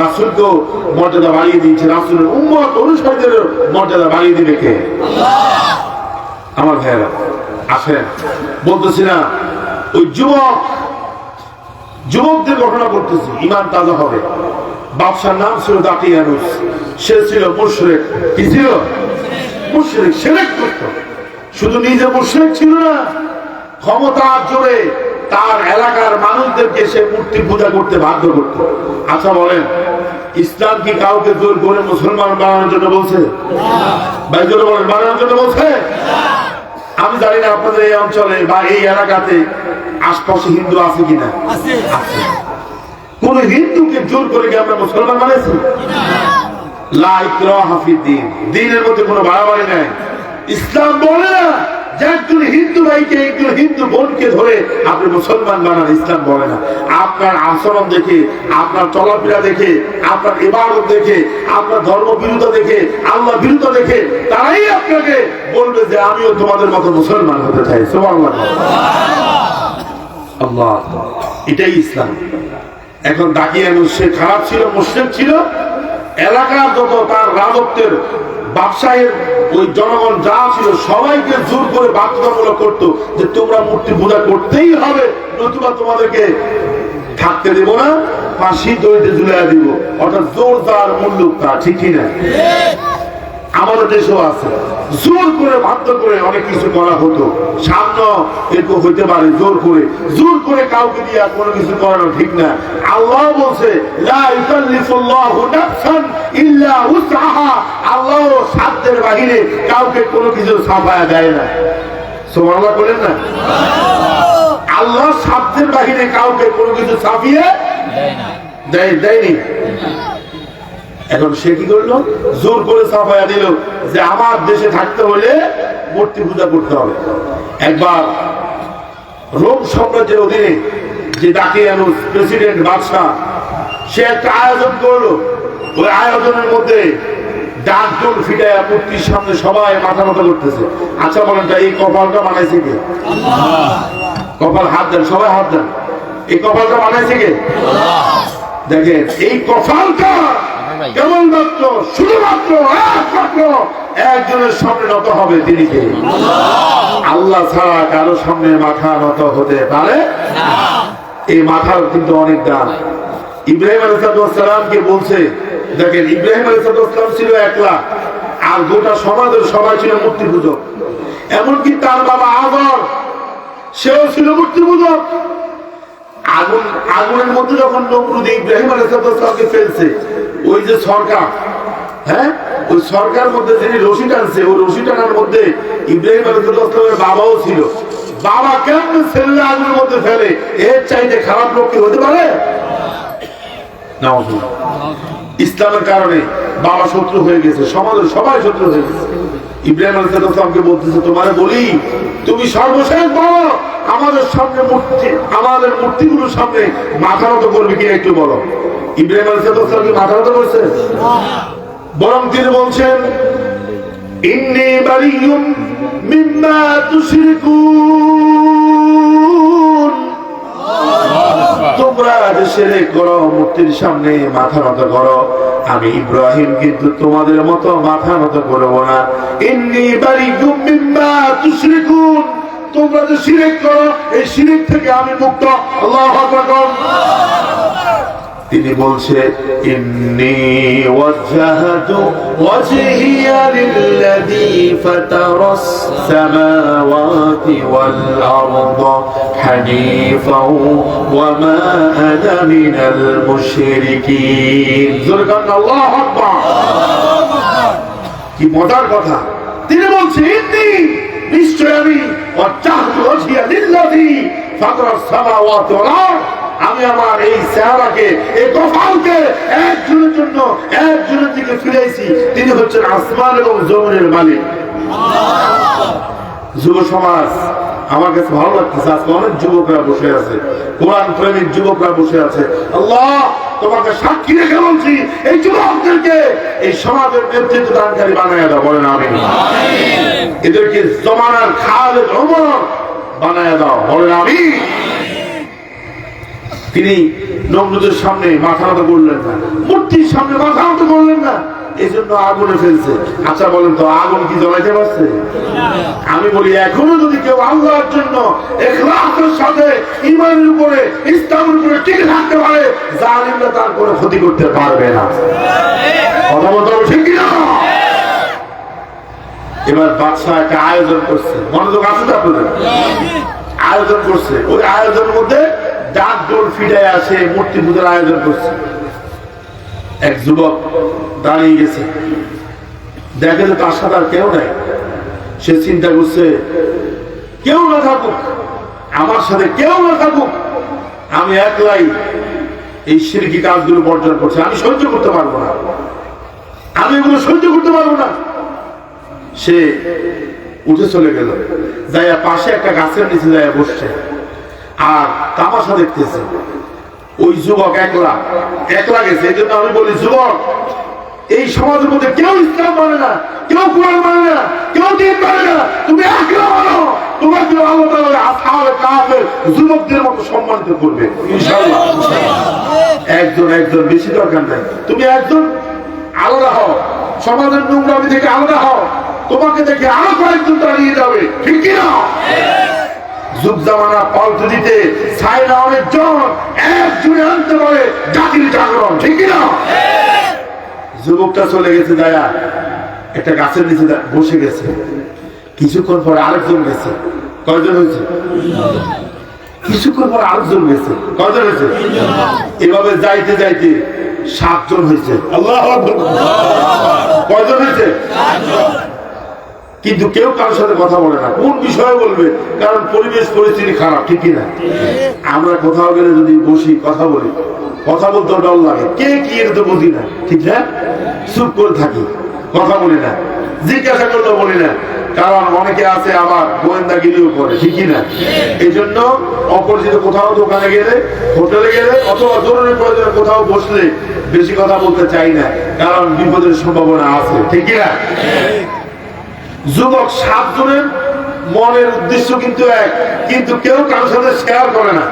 রাসূলকেও মর্যাদা বাড়িয়ে দিয়েছে। রাসূলের উম্মত অনুসারীদের মর্যাদা বাড়িয়ে দিবে কে? আমার ভাইয়েরা আসেন, বলতেছি না, ওই যুবকদের ঘটনা করতেছি, ঈমান তাজা হবে। বাদশার নাম ছিল দাকিয়ানুস, সে ছিল মুশরিক। কি ছিল? মুশরিক, শিরক করত। শুধু নিজে মুশরিক ছিল না, ক্ষমতার জোরে তার এলাকার মানুষদেরকে সে মূর্তি পূজা করতে বাধ্য করত। আচ্ছা বলেন, ইসলাম কি কাউকে জোর করে মুসলমান বানানোর জন্য বলছে? ভাই জোরে বলেন, বানানোর জন্য বলছে? আমি জানি না আপনাদের এই অঞ্চলে বা এই এলাকাতে আশপাশে হিন্দু আছে কিনা। কোন হিন্দুকে জোর করে কি আমরা মুসলমান বানাইছি? লা ইকরাহা ফিদ দ্বীন, দ্বীনের মধ্যে কোনো বাড়াবাড়ি নাই। ইসলাম বলে না যে একজন হিন্দু ভাইকে একজন হিন্দু বোনকে ধরে আপনি মুসলমান বানান, ইসলাম বলে না। আপনার আচরণ দেখে, আপনার চলাফেরা দেখে, আপনার ইবাদত দেখে, আপনার ধর্ম বিরোধী দেখে, আল্লাহ বিরোধী দেখে তারাই আপনাকে বলবে যে আমিও তোমাদের মতো মুসলমান হতে চাই। সুবহানাল্লাহ, আল্লাহ, এটাই ইসলাম। এখন দাকিয়ানুস সে খারাপ ছিল, মুশরিক ছিল, এলাকার যত তার রাজত্বের ব্যবসায়ের ওই জনগণ যা ছিল সবাইকে জোর করে বাধ্যতামূলক করতো যে তোমরা মূর্তি পূজা করতেই হবে, নতুবা তোমাদেরকে থাকতে দেব না, ফাঁসি দড়িতে ঝুলিয়ে দিব। অর্থাৎ জোর তার মূল্য তা, ঠিক না? আমাদের দেশেও আছে, জোর করে বাধ্য করে অনেক কিছু করা হতো। সামনে এরকম হইতে পারে জোর করে কাউকে দিয়ে কোনো কিছু করানো ঠিক না। আল্লাহ বলছে লা ইউকাল্লিফুল্লাহু নাফসান ইল্লা উসআহা, আল্লাহ সাধ্যের বাহিরে কাউকে কোনো কিছু ছাপায়া দেয় না। সুবহানাল্লাহ বলেন না? আল্লাহ সাধ্যের বাহিরে কাউকে কোনো কিছু ছাপিয়ে দেয়নি। এখন সে কি করলো? জোর করে ছাপায়া দিল যে আমার দেশে থাকতে হলে মূর্তি পূজা করতে হবে। একবার রোম সাম্রাজ্যের অধীনে যে দাকিয়ানুস প্রেসিডেন্ট বাদশাহ, সে একটা আয়োজন করলো। ওই আয়োজনের মধ্যে ডাক ঢোল ফিটাইয়া মূর্তির সামনে সবাই মাথা নত করতেছে। আচ্ছা বলেন, এই কপালটা বানাইছে কে? কপাল হাত দেন, সবাই হাত দেন। এই কপালটা বানাইছে কে? দেখেন, এই কপালটা কেবলমাত্র শুধুমাত্র একমাত্র একজনের সামনে নত হবে, তিনি কে? আল্লাহ ছাড়া কারো সামনে মাথা নত হতে পারে না। এই মাথার কিন্তু অনেক দাম। ইব্রাহিম আলাইহিস সালামকে বলছে, দেখেন ইব্রাহিম আলাইহিস সালাম ছিল একলা, আর গোটা সমাজের সবাই ছিল মূর্তি পূজক। এমনকি তার বাবা আজর, সেও ছিল মূর্তি পূজক। আগুনের মধ্যে যখন নমরুদ ইব্রাহিম আলাইহিস সালামকে ফেলছে, ওই যে সরকার, হ্যাঁ, ওই সরকার মধ্যে যিনি রশি টানছে, ওই রশি টানার মধ্যে ইব্রাহিম আলাইহিস সালামের বাবাও ছিল। বাবা কেমন ছেলে আগুনের মধ্যে ফেলে, এর চাইতে খারাপ লোক কি হতে পারে? না। ইসলামের কারণে বাবা শত্রু হয়ে গেছে, সমাজের সবাই শত্রু হয়ে গেছে। ইব্রাহিম আলাইহিস সালামকে বলতেছে, তোমারে বলি তুমি সর্বশেষ বলো আমাদের সামনে মূর্তি, আমাদের মূর্তিগুলোর সামনে মাথা নত করবে কিনা একটু বলো। ইব্রাহিম আলাইহিস সালাম কি মাথা নত করছে? বরং তিনি বলছেন ইন্নী বারিয়ুম মিম্মা তুশরিকুন, তোমরা যে শিরক করো, মূর্তির সামনে মাথা নত করো, আমি ইব্রাহিম কিন্তু তোমাদের মতো মাথা নত করব না। ইন্নী বারিয়ুম মিম্মা তুশরিকুন, তোমরা যে শিরক করো এই শিরক থেকে আমি মুক্ত। আল্লাহু আকবার। তিনি বলছে ইন্নী ওয়াজহাতু ওয়াজহিয়া লিল্লাযী ফাতারাস সামাওয়াতি ওয়াল আরদা হানিফাও ওয়া মা আনা মিনাল মুশরিকিন। জোরকান আল্লাহু আকবার। কি মজার কথা! তিনি বলছেন ইন্নী, নিশ্চয় আমি ওয়াজহাতু ওয়াজহিয়া লিল্লাযী ফাতারাস সামাওয়াতি ওয়াল আরদা, আমি আমার এই চেহারাকে, এই কপালকে একজনের জন্য একজনের দিকে ফিরাইছি, তিনি হচ্ছেন আসমান এবং জমিনের মালিক। যুব সমাজ, আমার কাছে ভালো লাগতেছে, আজকে অনেক যুবকরা বসে আছে, কোরআন প্রেমিক যুবকরা বসে আছে। আল্লাহ, তোমাকে সাক্ষী রেখে বলছি, এই যুবকদেরকে এই সমাজের নেতৃত্ব দানকারী বানায় দাও। বলেন আমিন। এদেরকে জমানার খালেদ ওমর বানায় দাও। বলেন আমিন। তিনি নমরুদের সামনে মাথা নত করলেন না, মূর্তির সামনে মাথা নত করলেন না, এই জন্য আগুনে ফেলছে। আচ্ছা বলেন তো, আগুন কি জ্বলাইতে পারছে? আমি বলি, এখনো যদি কেউ আল্লাহর জন্য ইখলাসের সাথে ঈমানের উপরে, ইসলামের উপরে টিকে থাকতে পারে, জালিমরা তার কোনো ক্ষতি করতে পারবে না। কথা বলতে হবে, ঠিক কিনা? এবার বাদশাহ একটা আয়োজন করছে, মনোযোগ আছে তো আপনাদের? আয়োজন করছে, ওই আয়োজনের মধ্যে ডাক ঢোল ফিটায় আসে, মূর্তি পূজার আয়োজন করছে। এক যুবক দাঁড়িয়ে গেছে, দেখে যে তার সাথে আর কেউ নাই। সে চিন্তা করছে, কেউ না থাকুক, আমার সাথে কেউ না থাকুক, আমি একলাই এই শিরকি কাজগুলো বর্জন করছি, আমি সহ্য করতে পারবো না, আমি এগুলো সহ্য করতে পারবো না। সে উঠে চলে গেল, যাইয়া পাশে একটা গাছের নিচে যাইয়া বসছে আর তামাশা দেখতেছে। ওই যুবক একলা গেছে। এই জন্য আমি বলি, যুবক, এই সমাজের মধ্যে কেউ ইসলাম মানে না, কেউ কোরআন মানে না, কেউ দিন মানে না, তুমি একলা মানো। তোমাকে আল্লাহ তাআলা আসহাবে কাফের যুবকদের মতো সম্মানিত করবে ইনশাআল্লাহ। একজন বেশি দরকার নাই, তুমি একজন আলাদা হও, সমাজের নোংরামি থেকে আলাদা হও, তোমাকে দেখে আরো কয়েকজন দাঁড়িয়ে যাবে, ঠিক কিনা? যুগ জামানা পাল্টে দিতে চায় না অনেকজন, একজনে আনতে পারে জাতির জাগরণ, ঠিক কিনা? যুবকটা চলে গেছে, দায়া একটা গাছের নিচে বসে গেছে। কিছুক্ষণ পরে আরেকজন গেছে। কয়জন হয়েছে? কিছুক্ষণ পরে আরেকজন গেছে। কয়জন হয়েছে? এভাবে যাইতে যাইতে 7 জন হয়েছে। আল্লাহু আকবার। কয়জন হয়েছে? 7 জন। কিন্তু কেউ কারোর সাথে কথা বলে না। কোন বিষয়ে বলবে? কারণ পরিবেশ পরিস্থিতি খারাপ, ঠিক কিনা? আমরা কোথাও গেলে যদি বসি কথা বলি, কথা বলতে ডর লাগে, কে কি এটা তো বুঝি না, ঠিক না? চুপ করে থাকি, কথা বলি না, জিজ্ঞাসা করতে বলি না। কারণ অনেকে আছে আবার গোয়েন্দাগিরিও করে, ঠিক না? এই জন্য অপরিচিত কোথাও দোকানে গেলে, হোটেলে গেলে অথবা জরুরি প্রয়োজনে কোথাও বসলে বেশি কথা বলতে চাই না, কারণ বিপদের সম্ভাবনা আছে, ঠিক না? যুবক 7 জনের মনের উদ্দেশ্য কিন্তু এক, কিন্তু কেউ কারোর সাথে শেয়ার করে না।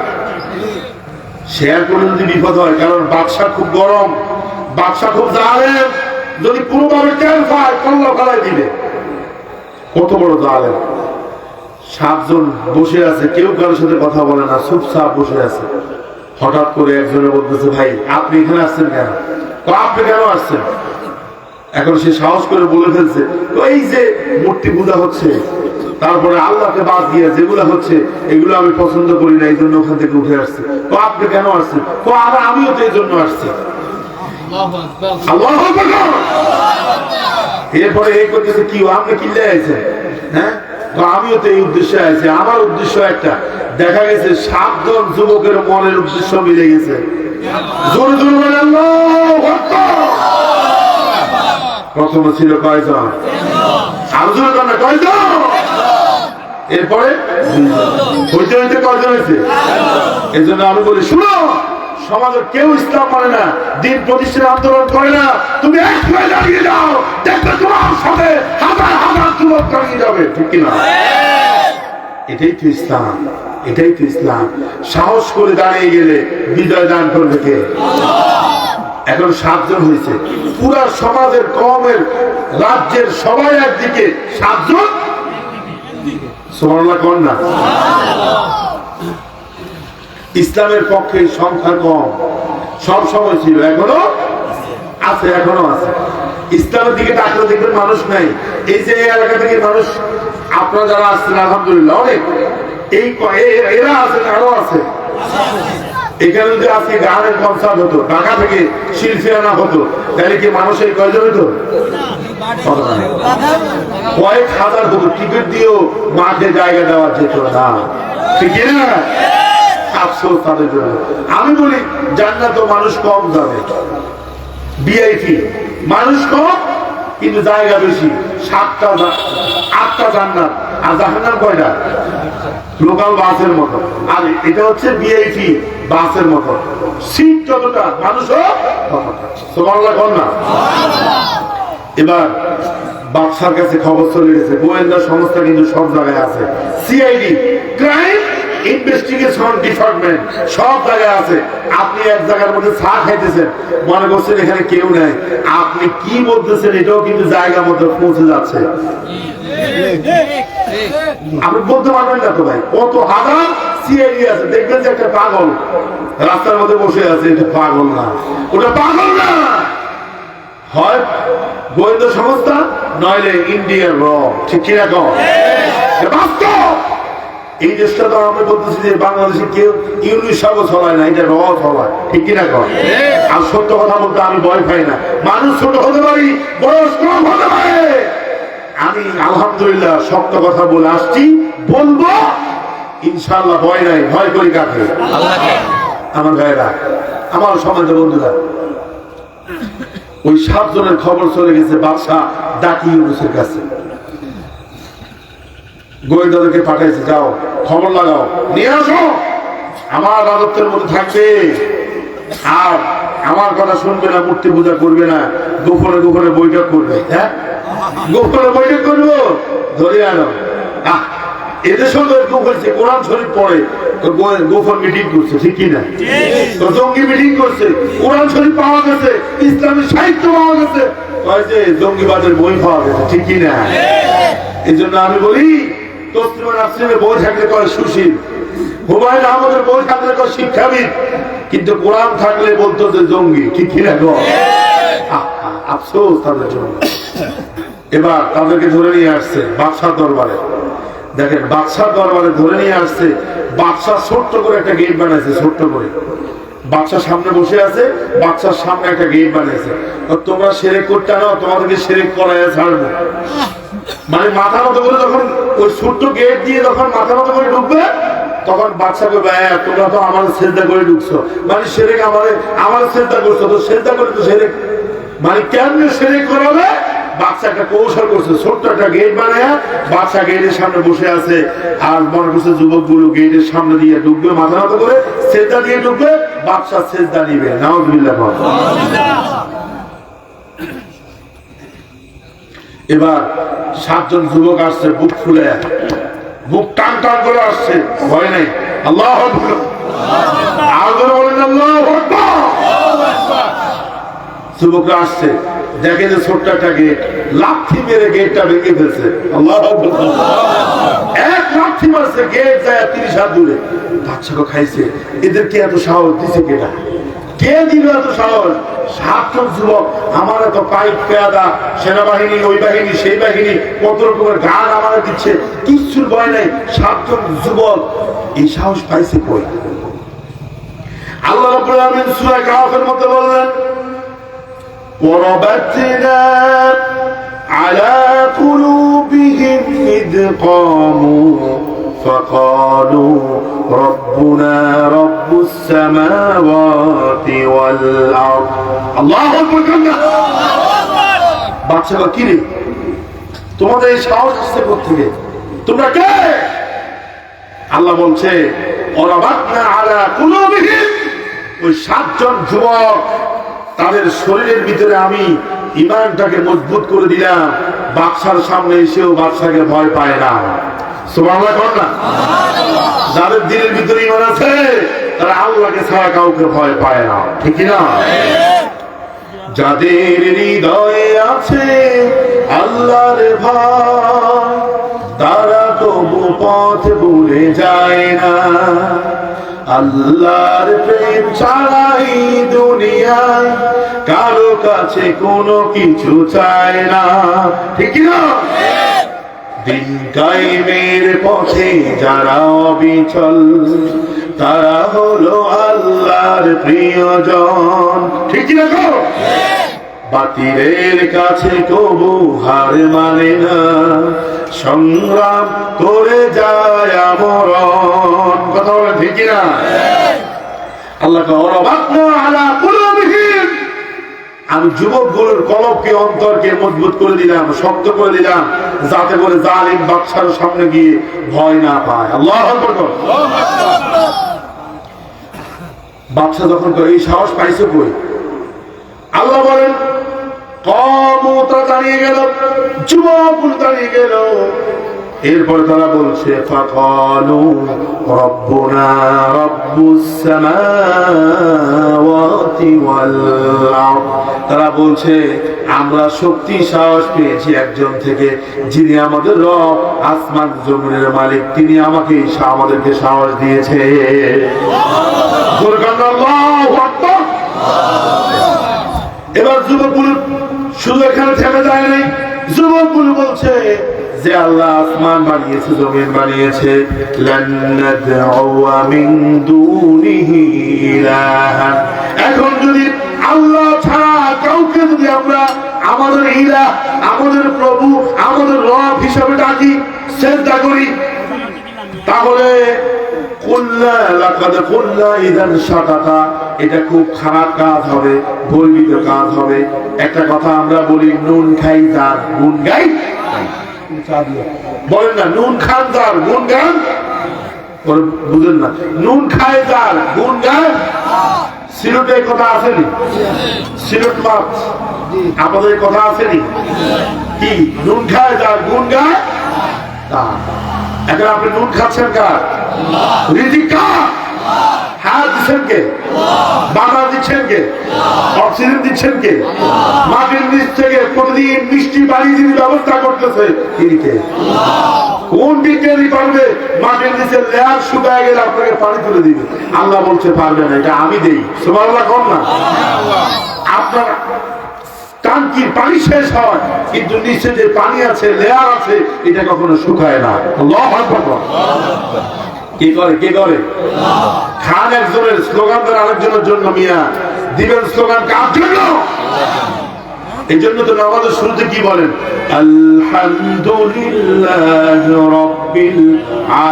শেয়ার করলে যদি বিপদ হয়, কারণ বাদশা খুব গরম, বাদশা খুব জালেম, যদি কোনোভাবে টের পায় কল্লা ফেলাই দিবে। কত বড় জালেম। 7 জন বসে আছে, কেউ কারোর সাথে কথা বলে না, চুপচাপ বসে আছে। হঠাৎ করে একজনে বলতেছে, ভাই আপনি এখানে আসছেন কেন? আপনি কেন আসছেন? এখন সে সাহস করে বলে ফেলছে, এই যে মূর্তি পূজা হচ্ছে, তারপরে আল্লাহকে বাদ দিয়ে যেগুলো হচ্ছে এগুলো আমি পছন্দ করি না, এই জন্য ওখান থেকে উঠে আসছে। তো আপনি কেন আসছেন? তো আমিও তো এই জন্য আসছি। এরপরে এই করতেছে, কি আপনি কিনলে আছেন? হ্যাঁ, আমিও তো এই উদ্দেশ্যে আছি। আমার উদ্দেশ্য একটা। দেখা গেছে 7 জন যুবকের মনের উদ্দেশ্য মিলে গেছে। জোরে জোরে বলেন আল্লাহু আকবার। প্রথমে ছিল কয়জন? আরো জোরে বলেন কয়জন? এরপরে হইতে হইতে কয়জন হয়েছে? এই জন্য আমি বলি, শুনো, সমাজের কেউ ইসলাম মানে না, দিন প্রতিষ্ঠার আন্দোলন করে না, তুমি এক হয়ে দাঁড়িয়ে যাও, দেখবে তোমার সাথে হাজার হাজার যুবক দাঁড়িয়ে যাবে, ঠিক কিনা? এটাই তো ইসলাম, এটাই তো ইসলাম। সাহস করে দাঁড়িয়ে গেলে বিজয় দান করবে কে? এখন 7 জন হয়েছে, পুরা সমাজের, কওমের, রাজ্যের সবাই একদিকে, 7 জন সুবহানাল্লাহ কোন না? ইসলামের পক্ষে সংখ্যা কম, সব সময় ছিল, এখনো আছে, এখনো আছে। ইসলামের দিকে তাকালে দেখবেন মানুষ নাই। এই যে এই এলাকা থেকে মানুষ, আপনারা যারা আসছেন আলহামদুলিল্লাহ অনেক, এরা আছেন, আরো আছে। এখানে যদি আজকে গানের কনসার্ট হতো, ঢাকা থেকে শিল্পী আনা হতো, তাহলে কি মানুষের কয়জন হতো? কয়েক হাজার হতো। টিকিট দিয়েও মাঠে জায়গা দেওয়া যেত না, ঠিক না? আফসোস তাদের জন্য। আমি বলি, জান্নাতে মানুষ কম যাবে, ভিআইপি মানুষ কম, কিন্তু জায়গা বেশি। 8টা জান্নাত, আর জাহান্নাম কয়টা? লোকাল বাসের মতো। আর এটা হচ্ছে ভিআইপি বাসের মতো, সিট যতটা, মানুষও সুবহানাল্লাহ কোন না? এবার বাদশার কাছে খবর চলে গেছে, গোয়েন্দা সংস্থা কিন্তু সব জায়গায় আছে, সিআইডি, ক্রাইম ইনভেস্টিগেশন ডিপার্টমেন্ট সব জায়গায় আছে। আপনি এক জায়গার মধ্যে চা খাইতেছেন, মনে করছেন এখানে কেউ নাই, আপনি কি বলতেছেন এটাও কিন্তু জায়গা মতো পৌঁছে যাচ্ছে। আপনি বলতে পারবেন না তো ভাই, কত হাজার সিআইডি আছে। দেখবেন যে একটা পাগল রাস্তার মধ্যে বসে আছে, এটা পাগল না, ওটা পাগল না, হয় গোয়েন্দা সংস্থা, নইলে ইন্ডিয়ার র, ঠিক কিরকম? বাস্তব। এই দেশটা তো আমরা বলতেছি যে বাংলাদেশে কেউ ইউনিশ ছড়ায় না, এটা র ছড়ায়, ঠিক কিনা কর? আর সত্য কথা বলতে আমি ভয় পাই না। মানুষ ছোট হতে পারি, বয়স কম হতে পারে, আমি আলহামদুলিল্লাহ সত্য কথা বলে আসছি, বলবো ইনশাআল্লাহ, ভয় নাই। ভয় করি কাকে? আমার ভাইরা, আমার সমাজের বন্ধুরা, ওই 7 জনের খবর চলে গেছে বাদশা ডাকি ইউনুসের কাছে। গোয়েন্দাদেরকে পাঠাইছে, যাও খবর লাগাও, নিয়ে আসো, আমার রাজত্বের মধ্যে থাকবে, আর আমার কথা শুনবে না, মূর্তি পূজা করবে না, গোপনে গোপনে বৈঠক করবে। হ্যাঁ, গোপনে বৈঠক করবো, ধরে আনো। এদেশেও তো এরকম হয়েছে, কোরআন শরীফ পড়ে গোপন মিটিং করছে, ঠিক কিনা? তো জঙ্গি মিটিং করছে, কোরআন শরীফ পাওয়া গেছে, ইসলামী সাহিত্য পাওয়া গেছে, জঙ্গিবাদের বই পাওয়া গেছে, ঠিক কিনা? এই জন্য আমি বলি, তসলিমা নাসরিনের বই থাকলে কয় সুশীল, হুমায়ুন আহমদের বই থাকলে কয় শিক্ষাবিদ, কিন্তু কোরআন থাকলে বলতো যে জঙ্গি, ঠিক কিনা? আফসোস তাদের জন্য। এবার তাদেরকে ধরে নিয়ে আসছে বাদশাহ দরবারে। দেখেন, বাদশাহ দরবারে ধরে নিয়ে আসছে, বাদশাহ ছোট্ট করে একটা গেট বানাইছে, ছোট্ট করে। বাদশার সামনে বসে আছে, বাদশার সামনে একটা গেট বানাইছে, তোমরা সেরেক করতে নাও, তোমাদেরকে সেরেক করায় ছাড়বো। মানে মাথা মতো করে যখন ওই ছোট্ট গেট দিয়ে যখন মাথা মতো করে ঢুকবে, তখন বাদশা করবে, তোমরা তো আমার শ্রদ্ধা করে ঢুকছো, মানে সেরেক আমার শ্রদ্ধা করছো, তো শ্রদ্ধা করে তো সেরেক, মানে কেমনে সেরেক করাবে? বাচ্চা একটা কৌশল করছে, ছোট্ট একটা গেট বানায়, বাচ্চা গেটের সামনে বসে আছে, আর মনে করছে যুবকগুলো গেটের সামনে দিয়ে ঢুকবে, মাথা মতো করে সেজদা দিয়ে ঢুকবে, বাদশা সেজদা নিবে। নাউযুবিল্লাহ। এবার 7 জন যুবক আসছে, বুক ফুলে, বুক টান টান করে আসছে, ভয় নেই। আল্লাহু আকবার, আর বলেন আল্লাহু আকবার। যুবকরা আসছে, দেখে যে ছোট্ট একটা গেট, লাথি মেরে গেটটা ভেঙে ফেলছে। আল্লাহু আকবার, এক লাথি মারছে, গেট যায় 30 হাত দূরে। বাদশাকে খাইছে, এদেরকে এত সাহস দিছে কেনা? কে দিল এত সাহস? 7 জন যুবক, আমার এত পাইপ পেয়াদা, সেনাবাহিনী, ওই বাহিনী, সেই বাহিনী, কত রকমের গান আমাদের দিচ্ছে, কিচ্ছুর ভয় নাই। 7 জন যুবক এই সাহস পাইছে কই? আল্লাহ রাব্বুল আলামিন সূরা কাহফের মধ্যে বললেন, وربطنا على قلوبهم إذ قاموا فقالوا ربنا رب السماوات والأرض। الله أكبر। বাদশা কি রে, তোমাদের এই সাহস আসছে কোত্থেকে? তোমরা কে? আল্লাহ বলছে, وربطنا على قلوبهم, ওই 7 জন যুবক, তাদের শরীরের ভিতরে আমি ঈমানটাকে মজবুত করে দিলাম, বাদশার সামনে এসেও বাদশাকে ভয় পায় না। সুবহানাল্লাহ বল না। যাদের দিলের ভিতরে ঈমান আছে, তারা আল্লাহকে ছাড়া কাউকে ভয় পায় না, ঠিক কি না? যাদের হৃদয়ে আছে আল্লাহর ভয়, তারা তবু পথ ভুলে যায় না। আল্লাহর প্রেম ছাড়াই দুনিয়ায় কারো কাছে কোনো কিছু চায় না, ঠিক না? দিন কায়েমের পথে যারা অবিচল, তারা হলো আল্লাহর প্রিয়জন, ঠিক না? বাতিলের কাছে কবু হার মানে না, সংগ্রাম করে যায় আমরণ। কথা বলে ঠিক না? আল্লাহ আমি যুবকগুলোর কলবকে, অন্তরকে মজবুত করে দিলাম, শক্ত করে দিলাম, যাতে করে জালিম বাদশার সামনে গিয়ে ভয় না পায়। আল্লাহু আকবার। বাদশা যখন এই সাহস পাইছে কই? আল্লাহ বলেন, কওমটা দাঁড়িয়ে গেল, যুবকগুলো দাঁড়িয়ে গেল, এরপর তারা বলছে, ফাকালু রব্বুনা রব্বুস সামাওয়াতি ওয়াল আরদ। তারা বলছে, আমরা শক্তি সাহস পেয়েছি একজন থেকে, যিনি আমাদের রব, আসমান জমিনের মালিক, তিনি আমাদেরকে সাহস দিয়েছে। আল্লাহু আকবার। এবার যুবকগুলো শুধু এখানে থেমে যায় নাই, যুবকগুলো বলছে যে আল্লাহ আসমান বানিয়েছে, জমিন বানিয়েছে, এখন যদি আল্লাহ ছাড়া কাউকে যদি আমরা আমাদের ইলাহ, আমাদের প্রভু, আমাদের রব হিসাবে ডাকি, সিজদা করি, তাহলে এটা খুব খারাপ কাজ হবে, গর্বিত কাজ হবে। একটা কথা আমরা বলি, নুন খাই যার গুণ গাই। বলেন না, নুন খান যার গুণ গান, বুঝেন না, নুন খায় যার গুণ গান। সিলেটে কথা আসেনি? সিলেট মাছ আপনাদের কথা আসেনি কি? নুন খায় যার গুণ গায়। এখন আপনি নুন খাচ্ছেন কার? রিজিক কার? হাত দিচ্ছেন কে? বাধা দিচ্ছেন কে? অক্সিজেন দিচ্ছেন কে? মাটির নিচ থেকে প্রতিদিন মিষ্টি পানি দিয়ে ব্যবস্থা করতেছে তিনি কে? কোন বিজ্ঞানী পারবে মাটির নিচে লেয়ার শুকায় গেলে আপনাকে পানি তুলে দিবে? আল্লাহ বলছে পারবে না, এটা আমি দেই। সুবহানাল্লাহ কম না? আপনার টাঙ্কির পানি শেষ হয়, কিন্তু নিচে যে পানি আছে, লেয়ার আছে, এটা কখনো শুকায় না। আল্লাহু আকবার। কি করে? কে করে? খান একজনের, স্লোগান দেন আরেকজনের জন্য। মিয়া দিবেন স্লোগান কার জন্য? এই জন্য তো নামাজের শুরুতে কি বলেন? আলহামদুলিল্লাহ রাব্বিল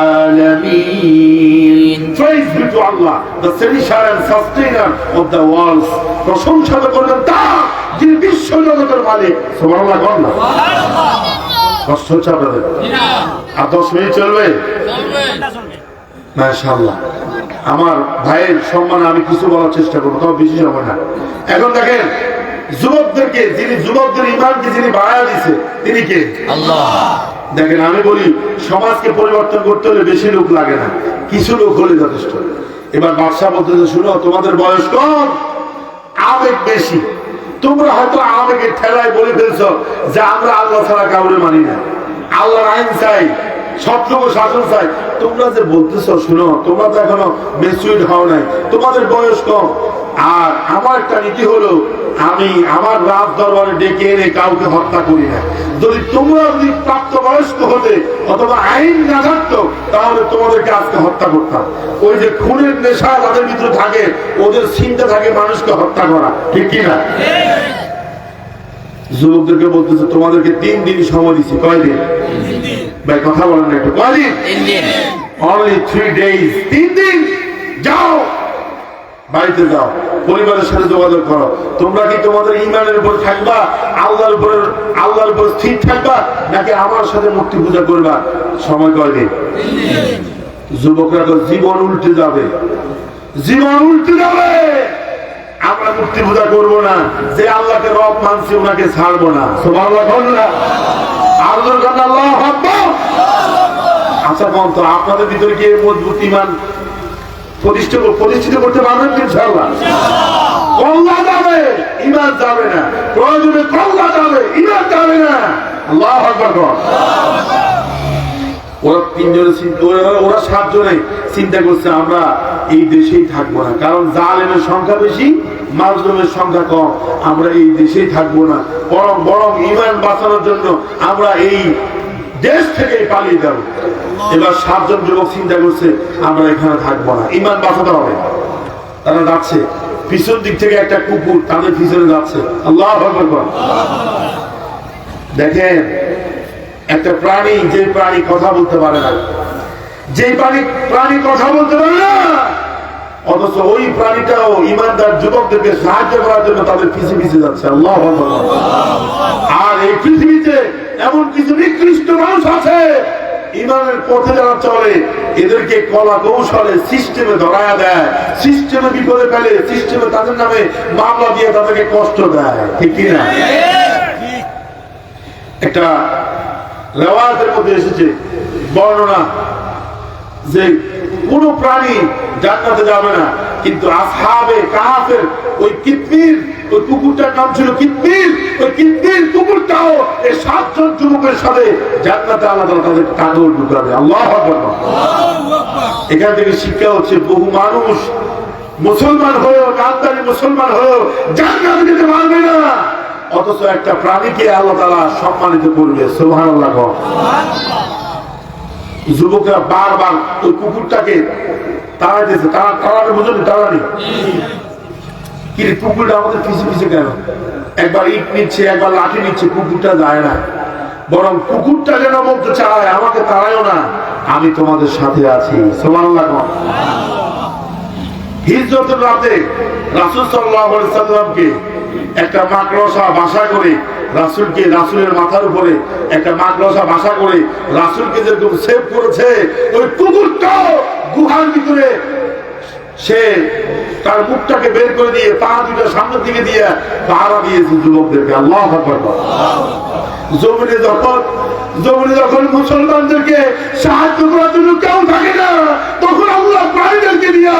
আলামিন। Praise be to Allah, the finisher and sustainer of the worlds. প্রশংসা করবেন তার যিনি বিশ্ব জগতের মালিক। সুবহানাল্লাহ বলেন না? সুবহানাল্লাহ। কষ্ট হচ্ছে আপনাদের? আর 10 মিনিট চলবে? মাশাআল্লাহ। আমার ভাইয়ের সম্মানে আমি কিছু বলার চেষ্টা করবো, তবে বেশি সময় না। এখন দেখেন, যুবকদেরকে, যিনি যুবকদের ইমানকে যিনি বাড়ায় দিছে তিনি কে? আল্লাহ। দেখেন, আমি বলি সমাজকে পরিবর্তন করতে হলে বেশি লোক লাগে না, কিছু লোক হলে যথেষ্ট। এবার বাদশা বলতেছে, শুনো, তোমাদের বয়স কম, আবেগ বেশি। তোমরা হয়তো আবেগের ঠেলায় বলে ফেলছো যে আমরা আল্লাহ ছাড়া কাউরে মানি না, আল্লাহর আইন চাই, সবটুকু শাসন চাই। তোমরা যে বলতেছো, শুনো, তোমরা তো এখনো ম্যাচিউরড হও নাই, তোমাদের বয়স কম। আর আমার একটা নীতি হলো, আমি আমার রাত দরবারে ডেকে এনে কাউকে হত্যা করি না। যদি তোমরা যদি প্রাপ্তবয়স্ক হতে অথবা আইন না থাকতো, তাহলে তোমাদেরকে আজকে হত্যা করতাম। ওই যে খুনের নেশা তাদের ভিতরে থাকে, ওদের চিন্তা থাকে মানুষকে হত্যা করা, ঠিক কিনা? যুবকদেরকে বলতেছে, তোমাদেরকে 3 দিন সময় দিচ্ছি। কয়দিন? ভাই কথা বলেন না একটু। কয়দিন? 3 দিন। Only 3 days। 3 দিন যাও, বাড়িতে যাও, পরিবারের সাথে যোগাযোগ করো। তোমরা কি তোমাদের ইমানের উপর থাকবা, আল্লাহর উপর স্থির থাকবা, নাকি আমার সাথে মূর্তি পূজা করবা? সময় কয়দিন? যুবকরা তো জীবন উল্টে যাবে, জীবন উল্টে যাবে। আমরা মূর্তি পূজা করবো না, যে আল্লাহকে রব মানছি ওনাকে ছাড়বো না। সুবহানাল্লাহ বলনা? আল্লাহর কথা আল্লাহু আকবার। আচ্ছা বলুন তো, আপনাদের ভিতরে কি মজবুত ঈমান প্রতিষ্ঠিত করতে পারবেন ইনশাআল্লাহ? কল্লা যাবে, ঈমান যাবে না। প্রয়োজনে কল্লা যাবে, ঈমান যাবে না। আল্লাহু আকবার। ওরা 3 জনে, ওরা 7 জনে চিন্তা করছে আমরা এই দেশেই থাকবো না, কারণ জালেমের সংখ্যা বেশি, মাজলুমের সংখ্যা কম, আমরা এই দেশেই থাকবো না, বরং ঈমান বাঁচানোর জন্য আমরা এই দেশ থেকে পালিয়ে যাবো। এবার 7 জন যুবক চিন্তা করছে আমরা এখানে থাকবো না, ঈমান বাঁচাতে হবে। তারা যাচ্ছে, পিছন দিক থেকে একটা কুকুর তাদের পিছনে যাচ্ছে। আল্লাহু আকবার। দেখেন, একটা প্রাণী, যে প্রাণী কথা বলতে পারে না, যে প্রাণী কথা বলতে পারে না, অথচ ওই প্রাণীটাও ইমানদার যুবকদেরকে সাহায্য করার জন্য তাদের পিছিয়ে পিছিয়ে যাচ্ছে। আল্লাহু আকবার। আর এই পৃথিবীতে এমন কিছু নিকৃষ্ট মানুষ আছে, ইমানের পথে যারা চলে, এদেরকে কলা কৌশলে সিস্টেমে ধরায়া দেয়, সিস্টেমে বিপদে ফেলে, সিস্টেমে তাদের নামে মামলা দিয়ে তাদেরকে কষ্ট দেয়, ঠিক কিনা? একটা রেওয়ায়াতের মধ্যে এসেছে বর্ণনা যে কোন প্রাণী জান্নাতে যাবে না, কিন্তু আসহাবে কাহাফের ওই কিতমির, ওই কুকুরটার নাম ছিল কিতমির, ওই কিতমির কুকুরটাও এই 7 জন যুবকের সাথে জান্নাতে আল্লাহ তাআলা তাদের কাঁধে ঢুকাবে। আল্লাহু আকবার। এখান থেকে শিক্ষা হচ্ছে, বহু মানুষ মুসলমান হয়েও, নামদারি মুসলমান হয়েও জান্নাতে যেতে পারবে না, অথচ একটা প্রাণীকে আল্লাহ তাআলা সম্মানিত করবে। সুবহানাল্লাহ। যুবকরা বারবার ওই কুকুরটাকে তাড়াইতেছে, তাড়াবে, বুঝলি? তাড়ানি কি, কুকুরটা আমাদের পিছিয়ে পিছিয়ে কেন? একবার ইট নিচ্ছে, একবার লাঠি নিচ্ছে, কুকুরটা যায় না, বরং কুকুরটা যেন বলতে চায় আমাকে তাড়াইও না, আমি তোমাদের সাথে আছি। সুবহানাল্লাহ। হিজরতের রাতে রাসূল সাল্লাল্লাহু আলাইহি সাল্লামকে একটা মাকড়সা বাসা করে রাসূলের মাথার উপরে একটা মাকড়সা বাসা করে রাসূলকে যেরকম সেভ করেছে, ওই কুকুরটা গুহার ভিতরে সে তার মুখটাকে বের করে দিয়ে পা দুটো সামনের দিকে দিয়ে পাহারা দিয়েছে যুবকদেরকে। আল্লাহু আকবার। জমিনে যখন মুসলমানদেরকে সাহায্য করার জন্য কেউ থাকে না, তখন আল্লাহ প্রাণীদেরকে দিয়া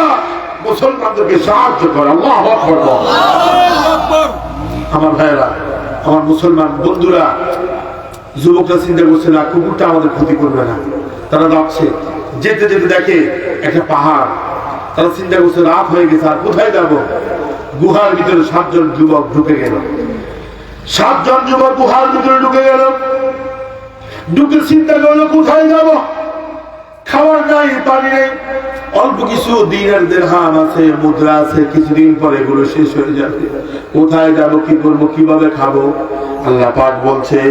মুসলমানদেরকে সাহায্য করে। আল্লাহু আকবার। আমার ভাইরা, আমার মুসলমান বন্ধুরা, যুবকরা চিন্তা করছে না কুকুরটা আমাদের ক্ষতি করবে না। তারা যাচ্ছে, যেতে যেতে দেখে একটা পাহাড়। তারা চিন্তা করছে রাত হয়ে গেছে, আর কোথায় যাব? গুহার ভিতরে 7 জন যুবক ঢুকে গেল। 7 জন যুবক গুহার ভিতরে ঢুকে গেল। ঢুকে চিন্তা করলো কোথায় যাব? খাবার নাই, পানি নেই, অল্প কিছু দিনের দিরহাম আছে, মুদ্রা আছে, কিছুদিন পরে এগুলো শেষ হয়ে যাবে। কোথায় যাব, কি করবো, কিভাবে খাবো? আল্লাহ পাক বলছে,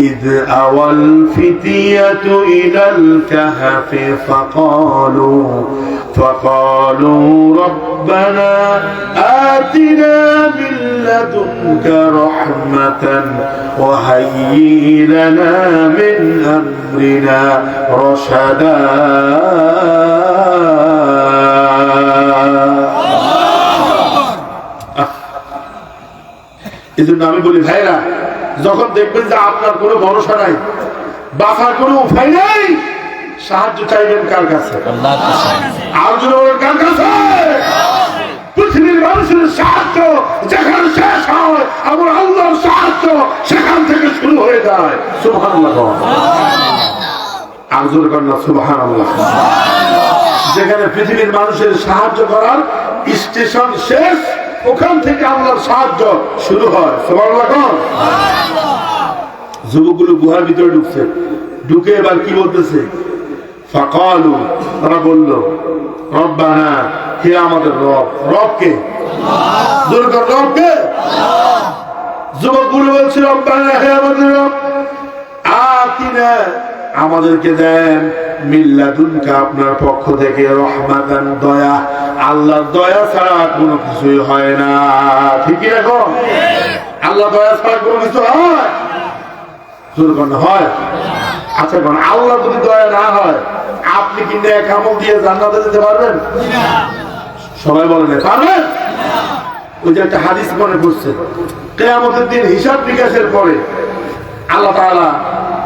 إذ أوى الفتية إلى الكهف فقالوا ربنا آتنا من لدنك رحمة وهيئ لنا من أمرنا رشدا। এজন্য আমি বলি ভাইরা, যখন দেখবেন যে আপনার কোনো ভরসা নাই, বাঁচার কোনো উপায় নাই, সাহায্য চাইবেন কার কাছে? আর যদি বলেন কার কাছে? পৃথিবীর মানুষের সাহায্য যেখানে শেষ হয়, আমার আল্লাহর সাহায্য সেখান থেকে শুরু হয়ে যায়। সুবহানাল্লাহ। আর জোরে করেন না সুবহানাল্লাহ। যেখানে পৃথিবীর মানুষের সাহায্য করার স্টেশন শেষ, ওখান থেকে আল্লাহর সাহায্য শুরু হয়। সুবহানাল্লাহ। যুবকগুলো গুহার ভিতরে ঢুকছে, ঢুকে এবার কি বলতেছে? ফাকালু, তারা বলল, রব্বানা, হে আমাদের রব। রবকে? রবকে? যুবকগুলো বলছে, রব্বানা, হে আমাদের রব, আতিনা, আমাদেরকে দেন, মিল্লাদুনকা, আপনার পক্ষ থেকে, রহমাতান, দয়া। আল্লাহর দয়া ছাড়া কোনো কিছুই হয় না। ঠিকই রাখো, আল্লাহ দয়া ছাড়া কোনো কিছু হয়? হয়? আচ্ছা, আল্লাহ যদি দয়া না হয়, আপনি কি নেক আমল দিয়ে জান্নাতে যেতে পারবেন? সবাই বলেন পারবেন? ওই যে একটা হাদিস মনে করছে, কিয়ামতের দিন হিসাব নিকাশের পরে আল্লাহ তাআলা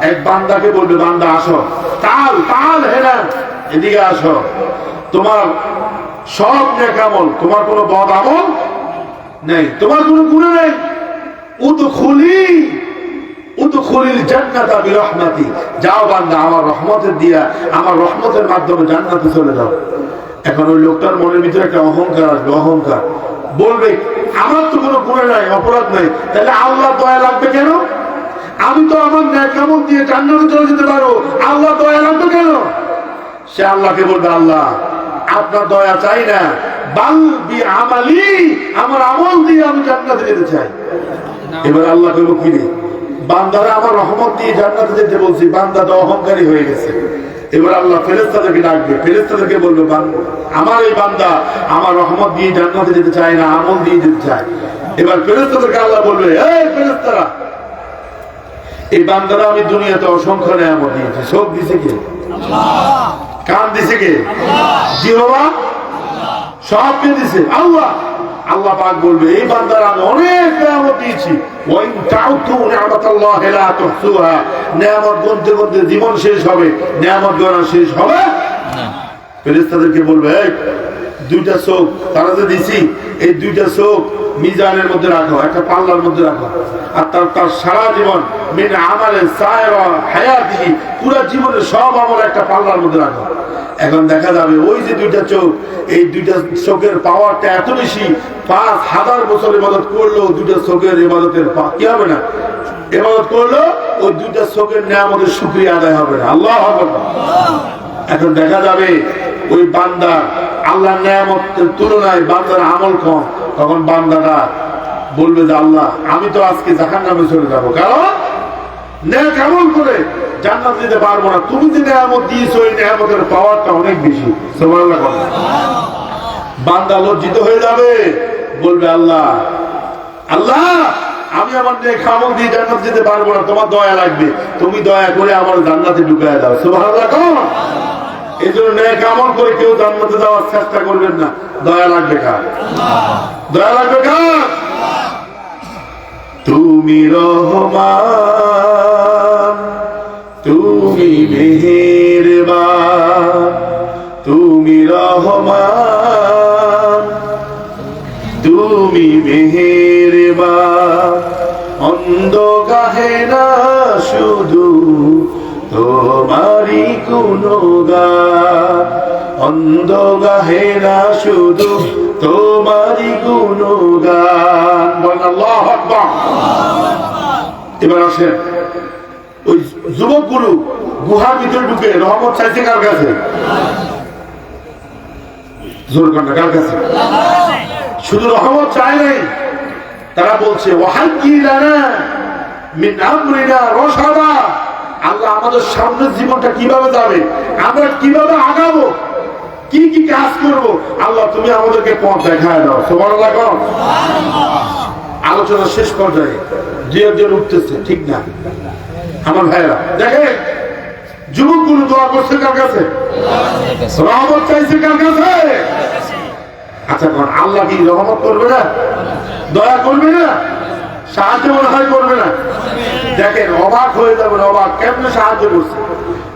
এক বান্দাকে বলবে, বান্দা আসো, তাল হেনা, এদিকে আসো, তোমার সব নেক আমল, তোমার কোনো বদ আমল নেই, তোমার কোনো গুনাহ নেই। উদখুলিল জান্নাতা বিরহমাতি, যাও বান্দা, আমার রহমতের দিয়া, আমার রহমতের মাধ্যমে জান্নাতে চলে যাও। এখন ওই লোকটার মনের ভিতরে একটা অহংকার আসবে, অহংকার বলবে, আমার তো কোনো গুনাহ নাই, অপরাধ নাই, তাহলে আল্লাহ দয়া লাগবে কেন? আমি তো আমার নেক আমল দিয়ে জান্নাতে চলে যেতে পারো, আল্লাহ দয়া লাগবে কেন? সে আল্লাহকে বলবে, আল্লাহ আপনার দয়া চাই না, বাল বি আমালি, আমার আমল দিয়ে আমি জান্নাতে যেতে চাই। এবার আল্লাহ কইব, কি রে বান্দারা আমার রহমত দিয়ে জান্নাতে যেতে বলছি, বান্দা তো অহংকারী হয়ে গেছে। এবার আল্লাহ ফেরেশতাদেরকে ডাকবে, ফেরেশতাদেরকে বলবে, আমার এই বান্দা আমার রহমত দিয়ে জান্নাতে যেতে চায় না, আমল দিয়ে যেতে চায়। এবার ফেরেশতাদেরকে আল্লাহ বলবে, এই ফেরেশতারা, এই বান্দারা আমি দুনিয়াতে অসংখ্য নেয়ামত দিয়েছি, সব দিছে কে? আল্লাহ। কান দিছে কে? আল্লাহ। জিহ্বা সব কে দিছে? আল্লাহ। আল্লাহ পাক বলবে, এই বান্দারা আমি অনেক নেয়ামত দিয়েছি, ওয়াইন তাউতু নি'মাতাল্লাহি লা তুহসুহা, নেয়ামত গুনতে গুনতে জীবন শেষ হবে, নেয়ামত গণনা শেষ হবে না। ফেরেশতাদেরকে বলবে, এই দুইটা চোখ তারা যে দিছি, এই দুইটা চোখ মিজানের মধ্যে রাখো, একটা পাল্লার মধ্যে রাখো, আর তার সারা জীবন মিন আমালে সায়রা হায়াতিহি, পুরো জীবনের সব আমল একটা পাল্লার মধ্যে রাখো। এখন দেখা যাবে ওই যে দুইটা চোখ, এই দুইটা চোখের পাওয়ারটা এত বেশি, 5000 বছর ইবাদত করলো, দুইটা চোখের ইবাদতের কি হবে না? ইবাদত করলো, ওই দুইটা চোখের নিয়ামতের শুকরিয়া আদায় হবে না। আল্লাহু আকবার। এখন দেখা যাবে ওই বান্দা আল্লাহর নিয়ামতের তুলনায় বান্দার আমল কম, তখন বান্দাটা বলবে যে, আল্লাহ আমি তো আজকে জাহান্নামে চলে যাবো, কারণ নেক আমল করে জান্নাত দিতে পারবো না, তুমি যে নিয়ামত দিয়েছো, ওই নিয়ামতের পাওয়ারটা অনেক বেশি। সুবহানাল্লাহ। বান্দা লজ্জিত হয়ে যাবে, বলবে আল্লাহ আল্লাহ আমি আমার নেক আমল দিয়ে জান্নাত যেতে পারবো না, তোমার দয়া লাগবে, তুমি দয়া করে আমার জান্নাতে ঢুকায় দাও। সুবহানাল্লাহ। এই জন্য নেক আমল করে কেউ জান্নাতে যাওয়ার চেষ্টা করবেন না। দয়া লাগবে কার? দয়া লাগবে কার? তুমি রহমান, তুমি মেহেরবান, তুমি রহমান, তুমি মেহেরবান, অন্ধ গাহে না শুধু তোমারই গুণগান, অন্ধ গাহে না শুধু তোমারই গুণগান। বলেন আল্লাহু আকবার। এবার আসেন, ওই যুবকগুলো গুহার ভিতরে ঢুকে রহমত চাইছে কার কাছে? জোর কন্যা কার কাছে? শুধু রহমত চায় নাই, তারা বলছে ওয়াহাজ্জিলানা মিন আমরিনা রাশাদা, আল্লাহ আমাদের সামনের জীবনটা কিভাবে যাবে, আমরা কিভাবে আগাবো, কি কি কাজ করব, আল্লাহ তুমি আমাদেরকে পথ দেখায় দাও। সুবহানাল্লাহ। আলোচনা শেষ পর্যায়ে দুই একজন উঠতেছে, ঠিক না আমার ভাইরা? দেখেন যুবকগুলো দোয়া করছে কার কাছে? রহমত চাইছে কার কাছে? আচ্ছা কোন আল্লাহ কি রহমত করবে না, দয়া করবে না, সাহায্য মনে হয় করবে না? দেখেন অবাক হয়ে যাবেন, অবাক কেমনে সাহায্য করছে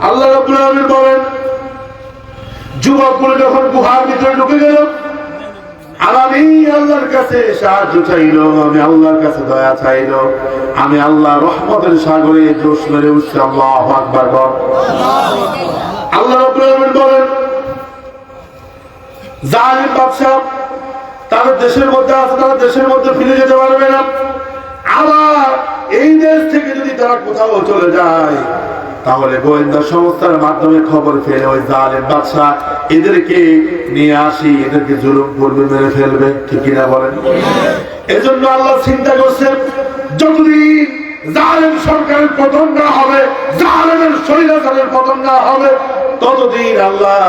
আল্লাহ রাব্বুল আলামিন। বলেন যুবকগুলো যখন গুহার ভিতরে ঢুকে গেল, আর আমি আল্লাহর কাছে সাহায্য চাইলো, আমি আল্লাহর কাছে দয়া চাইলো, আমি আল্লাহ রহমতের সাগরে জোশ মেরে উঠছে। আল্লাহু আকবার। আল্লাহ রাব্বুল আলামিন বলেন জালিম বাদশা তারা দেশের মধ্যে আছে, তারা দেশের মধ্যে ফিরে যেতে পারবে না। আবার এই দেশ থেকে যদি তারা কোথাও চলে যায়, তাহলে গোয়েন্দা সংস্থার মাধ্যমে খবর ফেলে ওই জালেম বাদশা এদেরকে নিয়ে আসি, এদেরকে জুলুম করবে, মেরে ফেলবে, ঠিক কিনা বলেন? এজন্য আল্লাহ চিন্তা করছেন যতদিন জালেম সরকারের পতন না হবে, জালেমের স্বৈরাচারের পতন না হবে, ততদিন আল্লাহ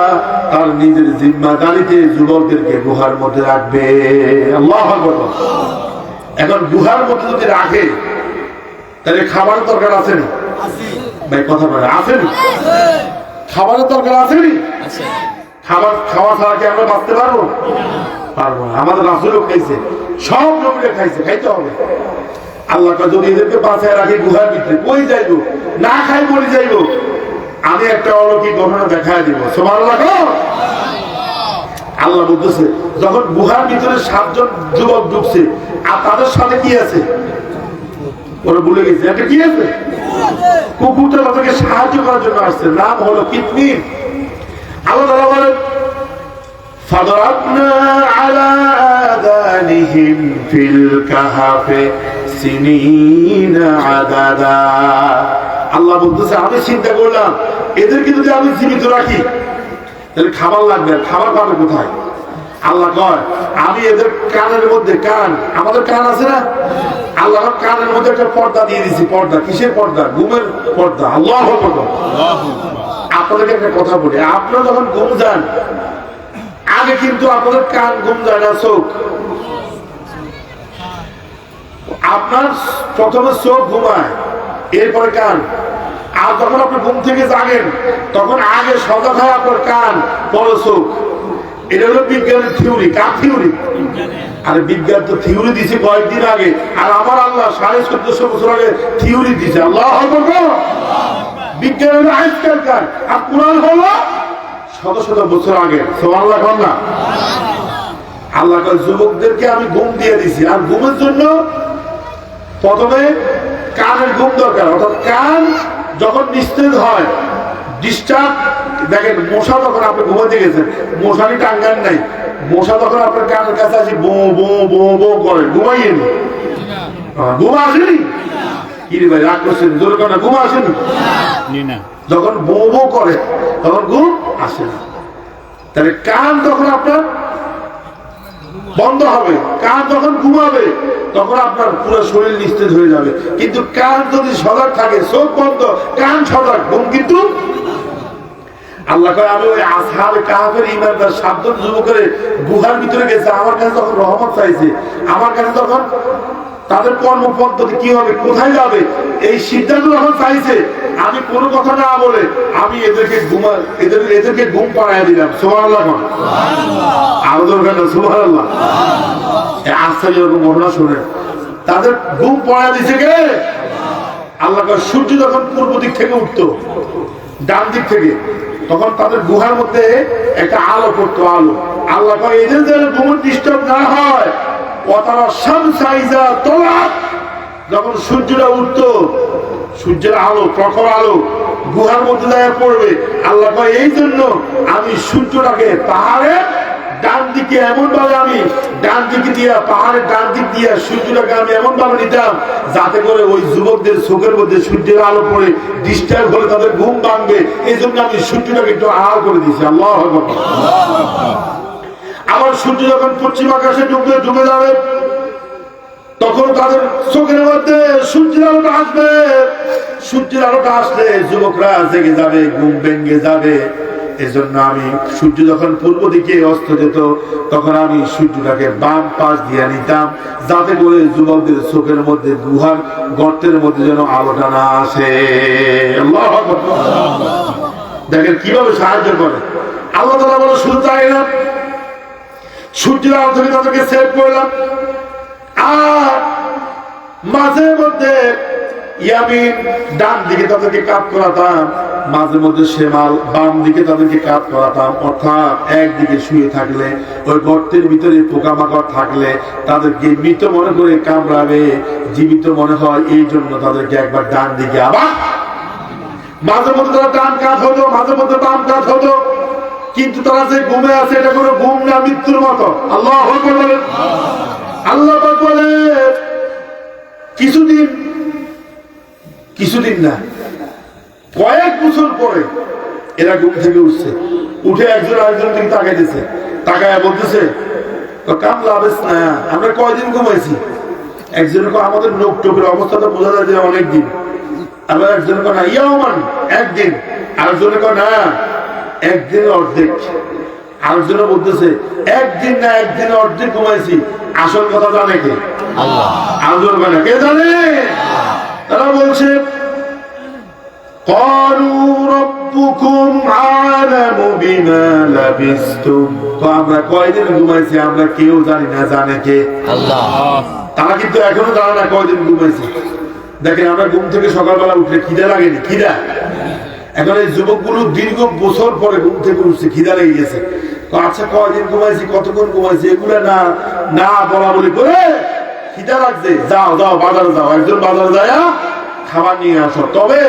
তার নিজের জিম্মাদারিতে যুবকদেরকে গুহার মধ্যে রাখবে। আল্লাহু আকবার। এখন গুহার মধ্যে যদি রাখে তাহলে খাবারের দরকার আছে না ভাই? কথা বলে আছেন? খাবারের দরকার আসেনি? খাবার খাওয়া ছাড়া কি আমরা বাঁচতে পারবো? পারবো না। আমাদের রাসূলও খাইছে, সব নবীরা খাইছে, খাইতে হবে। আল্লাহ যদি এদেরকে বাঁচায় রাখে গুহার ভিতরে, কই যাইবো? না খাই মরে যাইবো। আমি একটা অলৌকিক ঘটনা দেখায় দিব। সুবহানাল্লাহ। আল্লাহ বলতেছে যখন গুহার ভিতরে 7 জন যুবক ঢুকছে, আর তাদের সাথে কি আছে ওরা ভুলে গেছে, একটা কি আছে? কুকুরটা তাদেরকে সাহায্য করার জন্য আসছে, নাম হলো কিতমির। আল্লাহ তাআলা বলেন ফাদরাবনা আলা আযানিহিম ফিল কাহাফি সিনিনা আদাদা। আল্লাহ বলতেছে আমি চিন্তা করলাম এদেরকে যদি আমি জীবিত রাখি তাহলে খাবার লাগবে, খাবার পাবে কোথায়? আল্লাহ কয় আমি এদের কানের মধ্যে, কান আমাদের কান আছে না, আল্লাহ কানের মধ্যে একটা পর্দা দিয়ে দিয়েছি। পর্দা কিসের পর্দা? ঘুমের পর্দা। আল্লাহু আকবার। আপনাদেরকে একটা কথা বলি, আপনারা যখন ঘুম যান আগে কিন্তু আপনাদের কান ঘুম যায় না, চোখ। আপনার প্রথমে চোখ ঘুমায়, এরপরে কান। আর যখন আপনি ঘুম থেকে জাগেন তখন আগে সজাগ হয় আপনার কান, পরে চোখ। এটা হলো বিজ্ঞানের থিওরি। কার থিওরি? আরে বিজ্ঞান তো থিওরি দিছে কয়েকদিন আগে, আর আমার আল্লাহ 1450 বছর আগে থিওরি দিছে। আল্লাহু আকবার। বিজ্ঞান হলো আজকালকার, আর কোরআন হলো শত শত বছর আগে। সুবহানাল্লাহ। না আল্লাহ কয় যুবকদেরকে আমি ঘুম দিয়ে দিছি, আর ঘুমের জন্য প্রথমে কানের ঘুম দরকার। অর্থাৎ কান যখন নিস্তেজ হয়, ডিস্টার্ব, দেখেন মশা যখন আপনি ঘুমাতে গেছেন, মশারি টাঙ্গান নাই, মশা যখন আপনার কানের কাছে আসি বো বো বো বো করে, ঘুমাইয়েন? ঘুম আসেনি? কি রে ভাই রাগ করছেন? জোরে করে ঘুম আসেনি? যখন বো বো করে তখন ঘুম আসে না। তাহলে কান যখন আপনার বন্ধ হবে, কান যখন ঘুমাবে তখন আপনার পুরো শরীর নিস্তেজ হয়ে যাবে। কিন্তু কান যদি সজাগ থাকে, চোখ বন্ধ, কান সজাগ, ঘুম কিন্তু। আল্লাহ কয় আমি ওই আসহাবে কাহাফের ইমানদার সাবধান যুবকের গুহার ভিতরে গেছে, আমার কাছে যখন রহমত চাইছে, আমার কাছে তখন তাদের কর্ম পদ্ধতি কি হবে, কোথায় যাবে, এই সিদ্ধান্ত যখন চাইছে, আমি কোনো কথা না বলে আমি এদেরকে ঘুম পাড়ায় দিলাম। সুবহানাল্লাহ। আরো দরকার না সুবহানাল্লাহ। আশ্চর্য এরকম ঘটনা শুনে তাদের ঘুম পড়ায় দিছে কে? আল্লাহ। সূর্য যখন পূর্ব দিক থেকে উঠতো, ডান দিক থেকে, তখন তাদের গুহার মধ্যে একটা আলো পড়তো, আলো। আল্লাহ এদের যেন ঘুম ডিস্টার্ব না হয়, যখন সূর্যটা উঠতো, সূর্যের আলো, প্রখর আলো গুহার মধ্যে যায় পড়বে। আল্লাহ এই জন্য আমি সূর্যটাকে পাহাড়ের ডান দিকে এমন ভাবে, আমি ডান দিকে দিয়া, পাহাড়ের ডান দিক দিয়া সূর্যটাকে আমি এমন ভাবে নিতাম যাতে করে ওই যুবকদের চোখের মধ্যে সূর্যের আলো পড়ে ডিস্টার্ব হলে তাদের ঘুম ভাঙবে। এই জন্য আমি সূর্যটাকে একটু আড়াল করে দিয়েছি। আল্লাহু আকবার। আবার সূর্য যখন পশ্চিম আকাশে ডুবে যাবে, তখন তাদের চোখের মধ্যে সূর্যের আলোটা আসবে। সূর্যের আলোটা আসলে যুবকরা জেগে যাবে, ঘুম ভেঙে যাবে। এই জন্য আমি সূর্য যখন পূর্ব দিকে অস্ত যেত, তখন আমি সূর্যটাকে বাম পাশ দিয়ে নিতাম যাতে করে যুবকদের চোখের মধ্যে, গুহার গর্তের মধ্যে যেন আলোটা না আসে। আল্লাহু আকবার। দেখেন কিভাবে সাহায্য করে আল্লাহ তাআলা। বলে শুধু তাই না, সূর্যের আলো থেকে তাদেরকে সেভ করলাম। আর মাঝে মধ্যে ইয়ামিন ডান দিকে তাদেরকে কাজ করাতাম, মাঝে মধ্যে শেমাল বাম দিকে তাদেরকে কাজ করাতাম। অর্থাৎ একদিকে শুয়ে থাকলে, ওই গর্তের ভিতরে পোকামাকড় থাকলে তাদেরকে মৃত মনে করে কামড়াবে, জীবিত মনে হয়, এই জন্য তাদেরকে একবার ডান দিকে, আবার মাঝে মধ্যে তারা ডান কাজ হতো, মাঝে মধ্যে বাম কাজ হতো। কিন্তু তারা যে ঘুমে আছে, এটা কোনো ঘুম না, মৃত্যুর মতো। আল্লাহু আকবার বলেন। আল্লাহ বলে কিছুদিন না, কয়েক বছর পরে এরা ঘুম থেকে উঠছে, উঠে একজন আরেকজন দিকে তাকাইতেছে, তাকায় বলতেছে কামলা আবেশ না, আমরা কয়দিন ঘুমাইছি। একজনের আমাদের নোক টোকের অবস্থাটা বোঝা যায় যে অনেকদিন। আবার একজনের না ইয়ামান একদিন, আরেকজনের না একদিন অর্ধেক, আরেকজনে বলতেছে একদিন না একদিন অর্ধেক ঘুমাইছি। আসল কথা জানে কে? আল্লাহ। আল্লাহ মানে কে জানে? তারা বলছে ক্বালু রাব্বুকুম আ'লামু বিমা লাবিসতুম, আমরা কয়দিন ঘুমাইছি আমরা কেউ জানি না, জানে কে? আল্লাহ। তারা কিন্তু এখনো জানে না কয়দিন ঘুমাইছি। দেখেন আমরা ঘুম থেকে সকালবেলা উঠলে খিদা লাগেনি? খিদা। এখন এই যুবকগুলো দীর্ঘ বছর পরে ঘুম থেকে উঠছে, খিদা লেগে গেছে। আচ্ছা কয়দিন ঘুমাইছি, কতক্ষণ ঘুমাইছি, এগুলো না বলা বলি করে খিদা লাগছে, যাও যাও বাজারে যাও, একজন বাজারে যায় খাবার নিয়ে আসো। তবে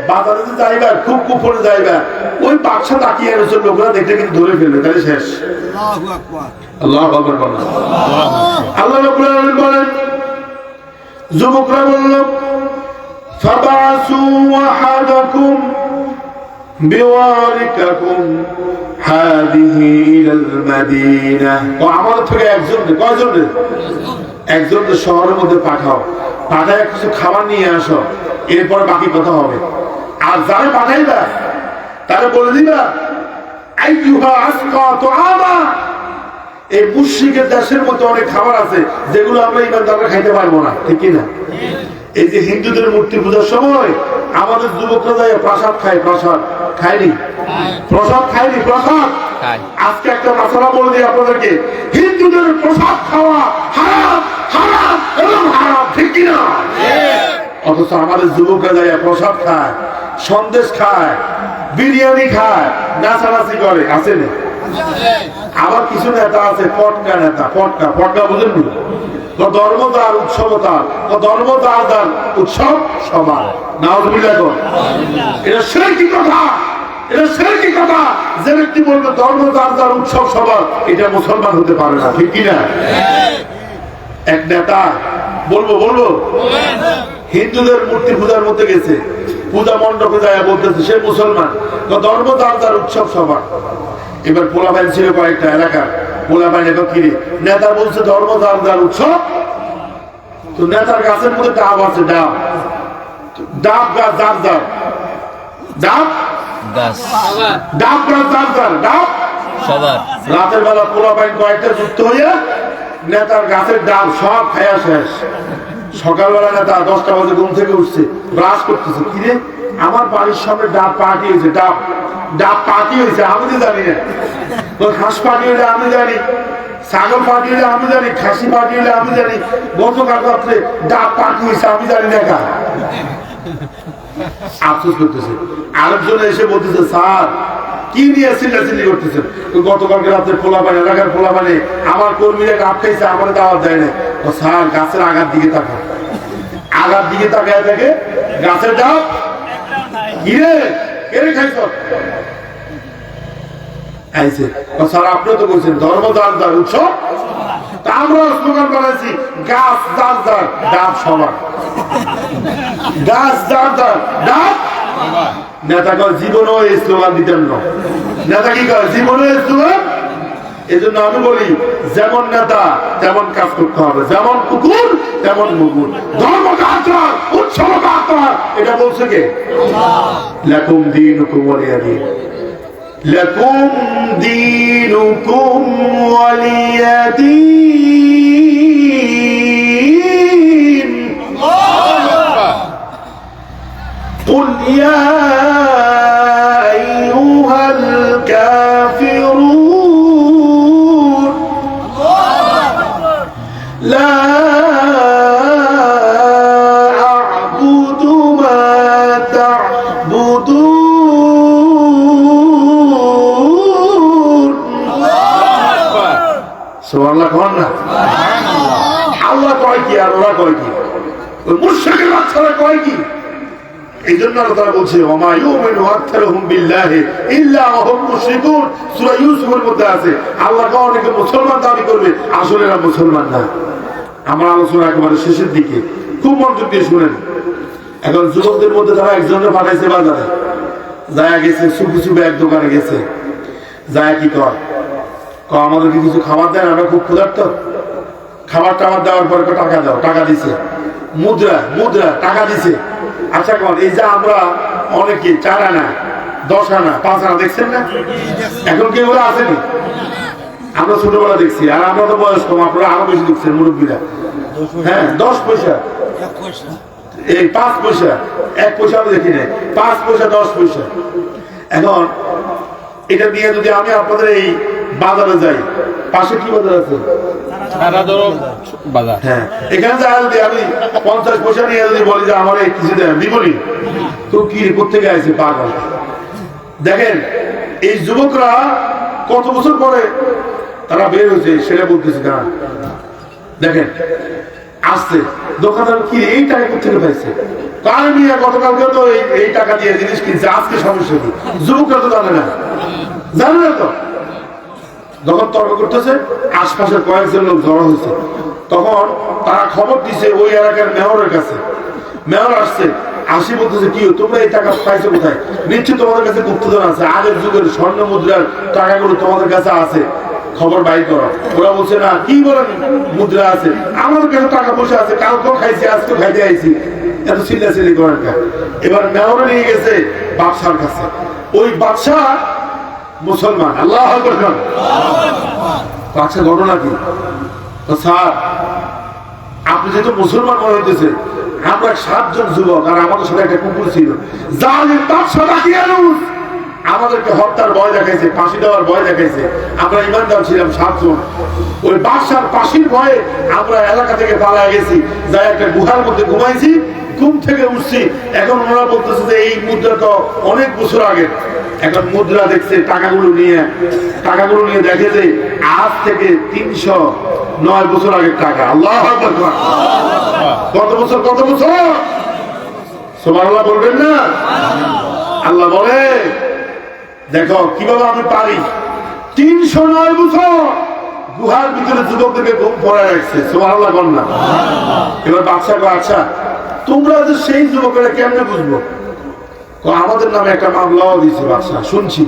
বাজারে যে যাইবা, খুব কুপনে যাইবা, ওই বাক্সা তাকিয়ে এনেছে, লোকরা দেখলে কিন্তু ধরে ফেলবে, তাহলে শেষ। আল্লাহু আকবার বলেন। আল্লাহ রাব্বুল আলামিন বলেন, যুবকরা বলল ফাবাসু ওয়াহাদাকুম বিওয়ারিকাকুম হাদিহি ইলাল মাদিনা, আমাদের থেকে একজন শহরের মধ্যে পাঠাও, পাঠায় কিছু খাবার নিয়ে আসো, এরপর বাকি কথা হবে। আর যারা পাঠাইবা তারা বলে দিবা আইয়ুহা আসকা তুআমা, এই মুশরিকের দেশের মধ্যে অনেক খাবার আছে যেগুলো আমরা ইমানদাররা খাইতে পারবো না, ঠিক কি না? এই যে হিন্দুদের মূর্তি পূজার সময় আমাদের যুবকরা যায় প্রসাদ খায়, প্রসাদ খায়নি, প্রসাদ খায়নি, প্রসাদ। আজকে একটা মশলা বলে দিই আপনাদেরকে, হিন্দুদের প্রসাদ খাওয়া হারাম, হারাম এবং হারাম, ঠিক কিনা? অথচ আমাদের যুবকরা যায় প্রসাদ খায়, সন্দেশ খায়, বিরিয়ানি খায়, নাচানাচি করে, আছে না? আবার কিছু নেতা আছে পটকা নেতা, পটকা বুঝেন না? ধর্ম তার উৎসব, তার ধর্ম তার উৎসব সবার, নাউযুবিল্লাহ। এটা শিরকি কথা, এটা শিরকি কথা। যে ব্যক্তি বলবে ধর্ম তার উৎসব সবার, এটা মুসলমান হতে পারে না, ঠিক কিনা? এক নেতা বলবো হিন্দুদের মূর্তি পূজার মধ্যে গেছে, পূজা মণ্ডপে যায় বলতেছে সে মুসলমান, ধর্ম তার উৎসব সবার। এবার পোলাপাইন ছিল কয়েকটা এলাকার, পোলাপাইন এখন কিনে নেতা বলছে ধর্ম তার উৎসব। তো নেতার গাছের মধ্যে ডাব আছে, ডাব গাছ, ডাব গাছ ডাব গাছ ডাব ডাব সবার রাতের বেলা পোলা পাইন কয়েকটা যুক্ত হইয়া নেতার গাছের ডাব সব খায়া শেষ। সকালবেলা নেতা 10টা বাজে ঘুম থেকে উঠছে, ব্রাশ করতেছে, কিরে আমার বাড়ির সামনে ডাব পার্টি হয়েছে, ডাব পার্টি হয়েছে, আমি তো জানি না। হাঁস পার্টি হইলে আমি জানি, ছাগল পার্টি হইলে আমি জানি, খাসি পার্টি হইলে আমি জানি, গতকাল রাত্রে ডাব পার্টি হয়েছে আমি জানি না। আফসোস করতেছে। আরেকজন এসে বলতেছে, স্যার কি নিয়ে চিল্লাচিল্লি করতেছেন? গতকালকে রাত্রে পোলাপানি, এলাকার পোলাপানি আমার কর্মীরা ডাব খাইছে, আমার দাওয়াত দেয় না। ও স্যার গাছের আগার দিকে তাকায়, আগার দিকে তাকায় দেখে গাছের ডাব কিরে কেড়ে খাইছ আইছে। ও স্যার আপনি তো বলছেন ধর্ম দান দার উৎসব, তা আমরা স্লোগান বানাইছি গাছ দান দার ডাব সবার, গাছ দান দার ডাব। নেতা কয় জীবনও এই স্লোগান দিতেন না। নেতা কি কয় জীবনও এই স্লোগান। এই জন্য আমি বলি যেমন নেতা তেমন কাজ করতে হবে, যেমন কুকুর তেমন মুগুর। ধর্ম কাতার উৎসব কাতার এটা বলছে কে? লাকুম দীনুকুম ওয়ালিয়া দীন, লাকুম দীনুকুম ওয়ালিয়া দীন। قل يا أيها الكافرون لا أعبد ما تعبدون سبحان الله كهنا الله কয় কি আর ওরা কয় কি? ওই মুশরিকের বাচ্চারা কয় কি? এই জন্য আল্লাহ বলছে ওমা ইউমিনু আকতারুহুম বিল্লাহি ইল্লা ওয়া হুম মুশরিকুন। সূরা ইউসুফের মধ্যে আছে আল্লাহকে অনেকে মুসলমান দাবি করবে, আসলে এরা মুসলমান না। আমার আলোচনা একেবারে শেষের দিকে, খুব মনোযোগ দিয়ে শুনেন। এখন যুবকদের মধ্যে তারা একজনের পাঠাইছে বাজারে, যায় গেছে সুপি সুপি এক দোকানে গেছে, যায় কি কর আমাদেরকে কিছু খাবার দেন, আমরা খুব ক্ষুধার্ত। খাবার টাবার দেওয়ার পর টাকা দাও, টাকা দিছে, মুদ্রা টাকা দিছে। আচ্ছা কর এই যে আমরা অনেকে 4 আনা 10 আনা 5 আনা দেখছেন না, এখন কি ওরা আসেনি? আমরা ছোটবেলা দেখছি, আর আমরা তো বয়স কম, আপনারা আরো বেশি দেখছেন মুরব্বীরা। হ্যাঁ 10 পয়সা, এই 5 পয়সা, 1 পয়সা আমি দেখি নাই, 5 পয়সা 10 পয়সা। এখন এটা নিয়ে যদি আমি আপনাদের এই বাজারে যাই, পাশে কি বাজার আছে? হ্যাঁ এখানে যাই যদি আমি 50 পয়সা নিয়ে যদি বলি যে আমার এই কিছু দেন দিবনি, তো কি কোথেকে আসে পাগল। দেখেন এই যুবকরা কত বছর পরে তারা বের হয়েছে সেটা বলতেছে না। দেখেন আসছে দোকানদার কি এই টাকা কোথেকে পাইছে, কার নিয়ে গতকালকে তো এই টাকা দিয়ে জিনিস কিনছে, আজকে সমস্যা কি? যুবকরা তো জানে না তো। যখন তর্ক করতেছে আশপাশের কয়েকজন লোক জড়ো হয়েছে, তখন তারা খবর দিছে ওই এলাকার মেয়রের কাছে। মেয়র আসছে, আসি বলতেছে কি তোমরা এই টাকা পাইছো কোথায়? নিশ্চয় তোমাদের কাছে গুপ্তধন আছে, আগের যুগের স্বর্ণ মুদ্রার টাকাগুলো তোমাদের কাছে আছে, খবর বাইর করো। ওরা বলছে না, কি বলেন মুদ্রা আছে, আমাদের কাছে টাকা পয়সা আছে, কালকেও খাইছি আজকেও খাইতে আইছি, এত চিল্লাচিল্লি করেন। এবার মেয়রে নিয়ে গেছে বাদশার কাছে, ওই বাদশা মুসলমান। আল্লাহ আচ্ছা ঘটনা কি? স্যার আপনি যেহেতু মুসলমান মনে হইতেছে, আমরা 7 জন যুবক আর আমাদের সাথে একটা কুকুর ছিল, আমাদেরকে হত্যার ভয় দেখাইছে, ফাঁসি দেওয়ার ভয় দেখাইছে। আমরা ইমানদার ছিলাম 7 জন। ওই বাদশার ফাঁসির ভয়ে আমরা এলাকা থেকে পালায় গেছি, যাই একটা গুহার মধ্যে ঘুমাইছি, ঘুম থেকে উঠছি। এখন ওরা বলতেছে যে এই মুদ্রা তো অনেক বছর আগে। এখন মুদ্রা দেখছে, টাকাগুলো নিয়ে দেখে যে আজ থেকে 309 বছর আগের টাকা। আল্লাহ কত বছর সুবহানাল্লাহ বলবেন না? আল্লাহ বলে দেখো কিভাবে আমি পারি। 309 বছর গুহার ভিতরে যুবকদেরকে ঘুম পড়ায় রাখছে। সুবহানাল্লাহ বল না। এবার বাদশা কয় আচ্ছা তোমরা যে সেই যুবকেরা কেমনে বুঝবো? আমাদের নামে একটা মামলাও দিয়েছে বাদশা, শুনছি।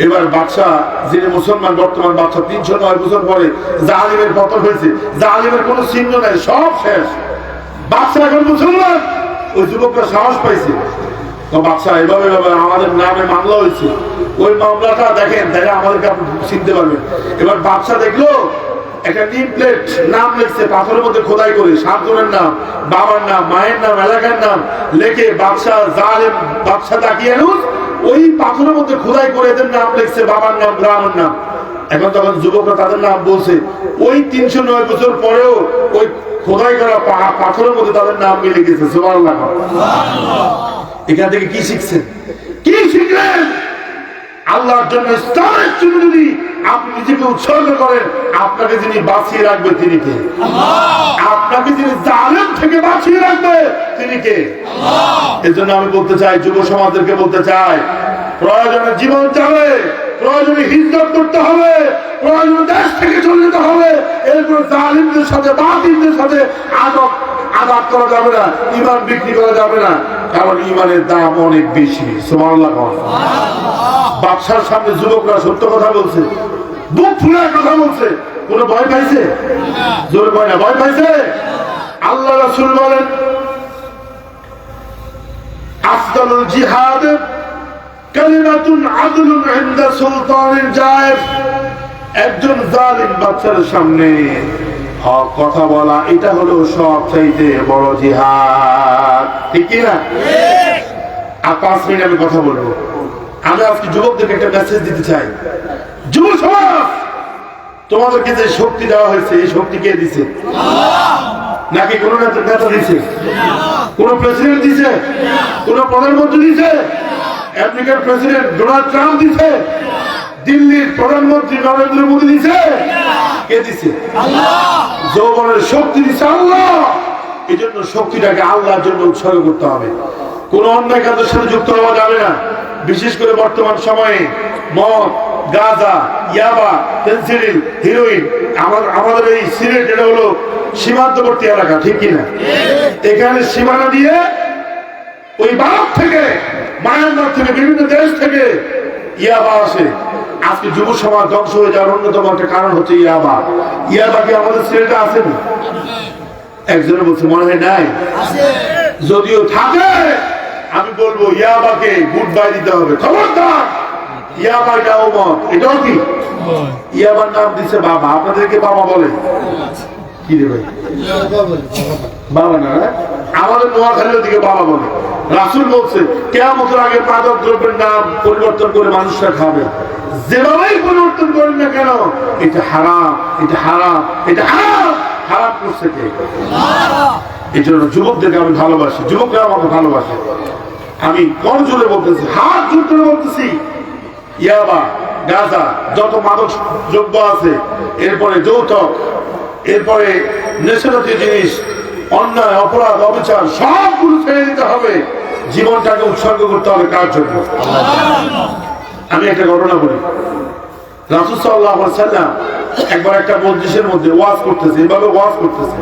এবার বাদশা যিনি মুসলমান, বর্তমান বাদশা, 309 বছর পরে জালিমের পতন হয়েছে, জালিমের কোনো চিহ্ন নাই, সব শেষ। বাদশা এখন মুসলমান। ওই যুবকরা সাহস পাইছে, তো বাদশা এভাবে আমাদের নামে মামলা হয়েছে, ওই মামলাটা দেখেন, তাহলে আমাদেরকে আপনি চিনতে পারবেন। এবার বাদশা দেখলো একটা নেম প্লেট, নাম লিখছে পাথরের মধ্যে খোদাই করে, 7 জনের নাম, বাবার নাম, মায়ের নাম, এলাকার নাম লেখে বাদশা জালেম বাদশা তাকিয়ানুস ওই পাথরের মধ্যে খোদাই করে এদের নাম লিখছে, বাবার নাম, গ্রামের নাম। এখন তখন যুবকরা তাদের নাম বলছে, ওই 309 বছর পরেও ওই খোদাই করা পাথরের মধ্যে তাদের নাম মিলে গেছে। সুবহানাল্লাহ। এখান থেকে কি শিখছেন? কি শিখলেন? আল্লাহর জন্য, ইসলামের জন্য যদি আপনি নিজেকে উৎসর্গ করেন, আপনাকে যিনি বাঁচিয়ে রাখবে তিনি কে? আপনাকে যিনি জালেম থেকে বাঁচিয়ে রাখবে তিনি কে? এজন্য আমি বলতে চাই, যুব সমাজদেরকে বলতে চাই, প্রয়োজনে জীবন যাবে, প্রয়োজনে হিজরত করতে হবে, প্রয়োজনে দেশ থেকে চলে যেতে হবে। এরপর জালিমদের সাথে, বাতিলদের সাথে আঘাত করা যাবে না, ঈমান বিক্রি করা যাবে না, কারণ ঈমানের দাম অনেক বেশি। সুবহানাল্লাহ। বাদশার সামনে যুবকরা সত্য কথা বলছে, বুক ফুলে কথা বলছে, কোন ভয় পাইছে? জোরে ভয় না, ভয় পাইছে? আল্লাহ রাসূল বলেন, আফদালুল জিহাদ কালিমাতুন আদলুন ইনদা সুলতানিল জায়ের। একজন জালিম বাদশার সামনে হক কথা বলা, এটা হলো সবচাইতে বড় জিহাদ। ঠিক কি না? আর 5 মিনিট আমি কথা বলবো। আমি আজকে যুবকদেরকে একটা মেসেজ দিতে চাই। যুব সমাজ, তোমাদেরকে যে শক্তি দেওয়া হয়েছে, এই শক্তি কে দিছে? নাকি কোন নেতা দিছে? কোন প্রেসিডেন্ট দিছে? কোন প্রধানমন্ত্রী দিছে? আমেরিকার প্রেসিডেন্ট ডোনাল্ড ট্রাম্প দিছে? দিল্লির প্রধানমন্ত্রী নরেন্দ্র মোদী দিছে? কে দিছে? যৌবনের শক্তি দিছে আল্লাহ। এই জন্য শক্তিটাকে আল্লাহর জন্য উৎসর্গ করতে হবে। কোন অন্যায় কাজের সাথে যুক্ত হওয়া যাবে না। বিশেষ করে বর্তমান সময়ে মদ, গাঁজা, ইয়াবা, ফেন্সিডিল, হিরোইন, আমাদের এই সিলেট এটা হলো সীমান্তবর্তী এলাকা, ঠিক কিনা? এখানে সীমানা দিয়ে ওই ভারত থেকে, মায়ানমার থেকে, বিভিন্ন দেশ থেকে ইয়াবা আসে। আজকে যুব সমাজ ধ্বংস হয়ে যাওয়ার অন্যতম একটা কারণ হচ্ছে ইয়াবা। ইয়াবা কি আমাদের সিলেটে আসেনি? একজনে বলছে মনে হয় নাই। যদিও থাকে, আমি বলবো ইয়াবাকে গুড বাই দিতে হবে। খবরদার, ইয়াবা এটাও মত, এটাও কি? ইয়াবার নাম দিচ্ছে বাবা। আপনাদেরকে বাবা বলে কি রে ভাই? বাবা না, আমাদের নোয়াখালীর দিকে বাবা বলে। রাসূল বলছে কিয়ামতের আগে মাদক দ্রব্যের নাম পরিবর্তন করে মানুষরা খাবে। যেভাবেই পরিবর্তন করেন না কেন, এটা হারাম, এটা হারাম, এটা হারাম। হারাম করছে কে? এই জন্য যুবকদেরকে আমি ভালোবাসি, যুবকরা আমাকে ভালোবাসে। আমি কোন জোরে বলতেছি, হাত জোর করে বলতেছি, ইয়াবা, গাঁজা, যত মাদক দ্রব্য আছে, এরপরে যৌতুক, এরপরে নেশাজাতীয় জিনিস, অন্যায়, অপরাধ, অবিচার সবগুলো ছেড়ে দিতে হবে। জীবনটাকে উৎসর্গ করতে হবে কার জন্য? আমি একটা ঘটনা বলি। রাসূল সাল্লাল্লাহু আলাইহি ওয়াসাল্লাম একবার একটা মজলিসের মধ্যে ওয়াজ করতেছে, এভাবে ওয়াজ করতেছে।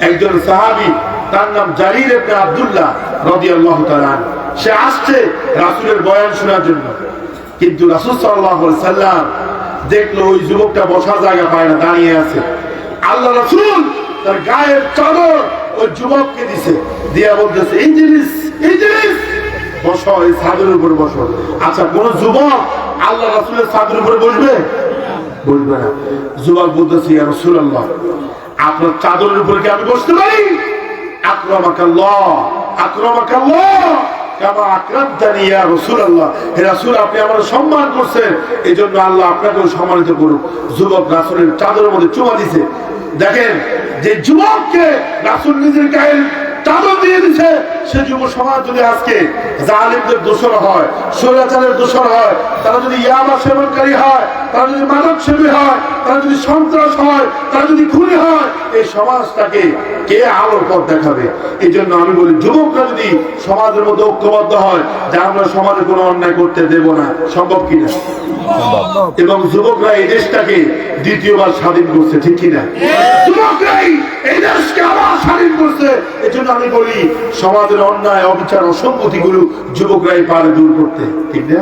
একজন সাহাবী, তার নাম জারির ইবনে আব্দুল্লাহ রাদিয়াল্লাহু তাআলা, সে আসছে রাসূলের বয়ান শোনার জন্য। কিন্তু রাসূল সাল্লাল্লাহু আলাইহি ওয়াসাল্লাম দেখলো ওই যুবকটা বসার জায়গা পায় না, দাঁড়িয়ে আছে। আল্লাহ রাসূল তার গায়ের চাদর ওই যুবককে দিছে, দিয়া বলতেছে এই জিনিস বসো, এই চাদরের উপরে বসো। আচ্ছা, কোন যুবক আল্লাহ রাসূলের চাদরের উপরে বসবে? বসবে না। যুবক বলতেছে ইয়া রাসূলুল্লাহ, আপনার চাদরের উপরে কি আমি বসতে পারি? আকরামাকাল্লাহ, আকরামাকাল্লাহ কামা আকরামতানি ইয়া রাসূলুল্লাহ। হে রাসূল, আপনি আমার সম্মান করছেন, এজন্য আল্লাহ আপনাকেও সম্মানিত করুক। যুবক রাসূলের চাদরের মধ্যে চুমা দিছে। দেখেন, যে যুবককে রাসূল নিজের গায়ে চাদর দিয়ে দিছে, সে যুব সমাজ যদি আজকে জালিমদের দোষর হয়, স্বৈরাচারের দোষর হয়, তারা যদি ইয়াবা সেবনকারী হয়, তারা যদি মাদক সেবী হয়, তারা যদি সন্ত্রাস হয়, তারা যদি খুনি হয়, এই সমাজটাকে কে আলোর পথ দেখাবে? এই জন্য আমি বলি, যুবকরা যদি সমাজের মধ্যে ঐক্যবদ্ধ হয় যে আমরা সমাজে কোনো অন্যায় করতে দেব না, সম্ভব কিনা? এবং যুবকরা এই দেশটাকে দ্বিতীয়বার স্বাধীন করছে, ঠিক কিনা? যুবকরাই এই দেশকে আবার স্বাধীন করছে। এই জন্য আমি বলি, সমাজের অন্যায়, অবিচার, অসঙ্গতি গুলো যুবকরাই পারে দূর করতে, ঠিক না?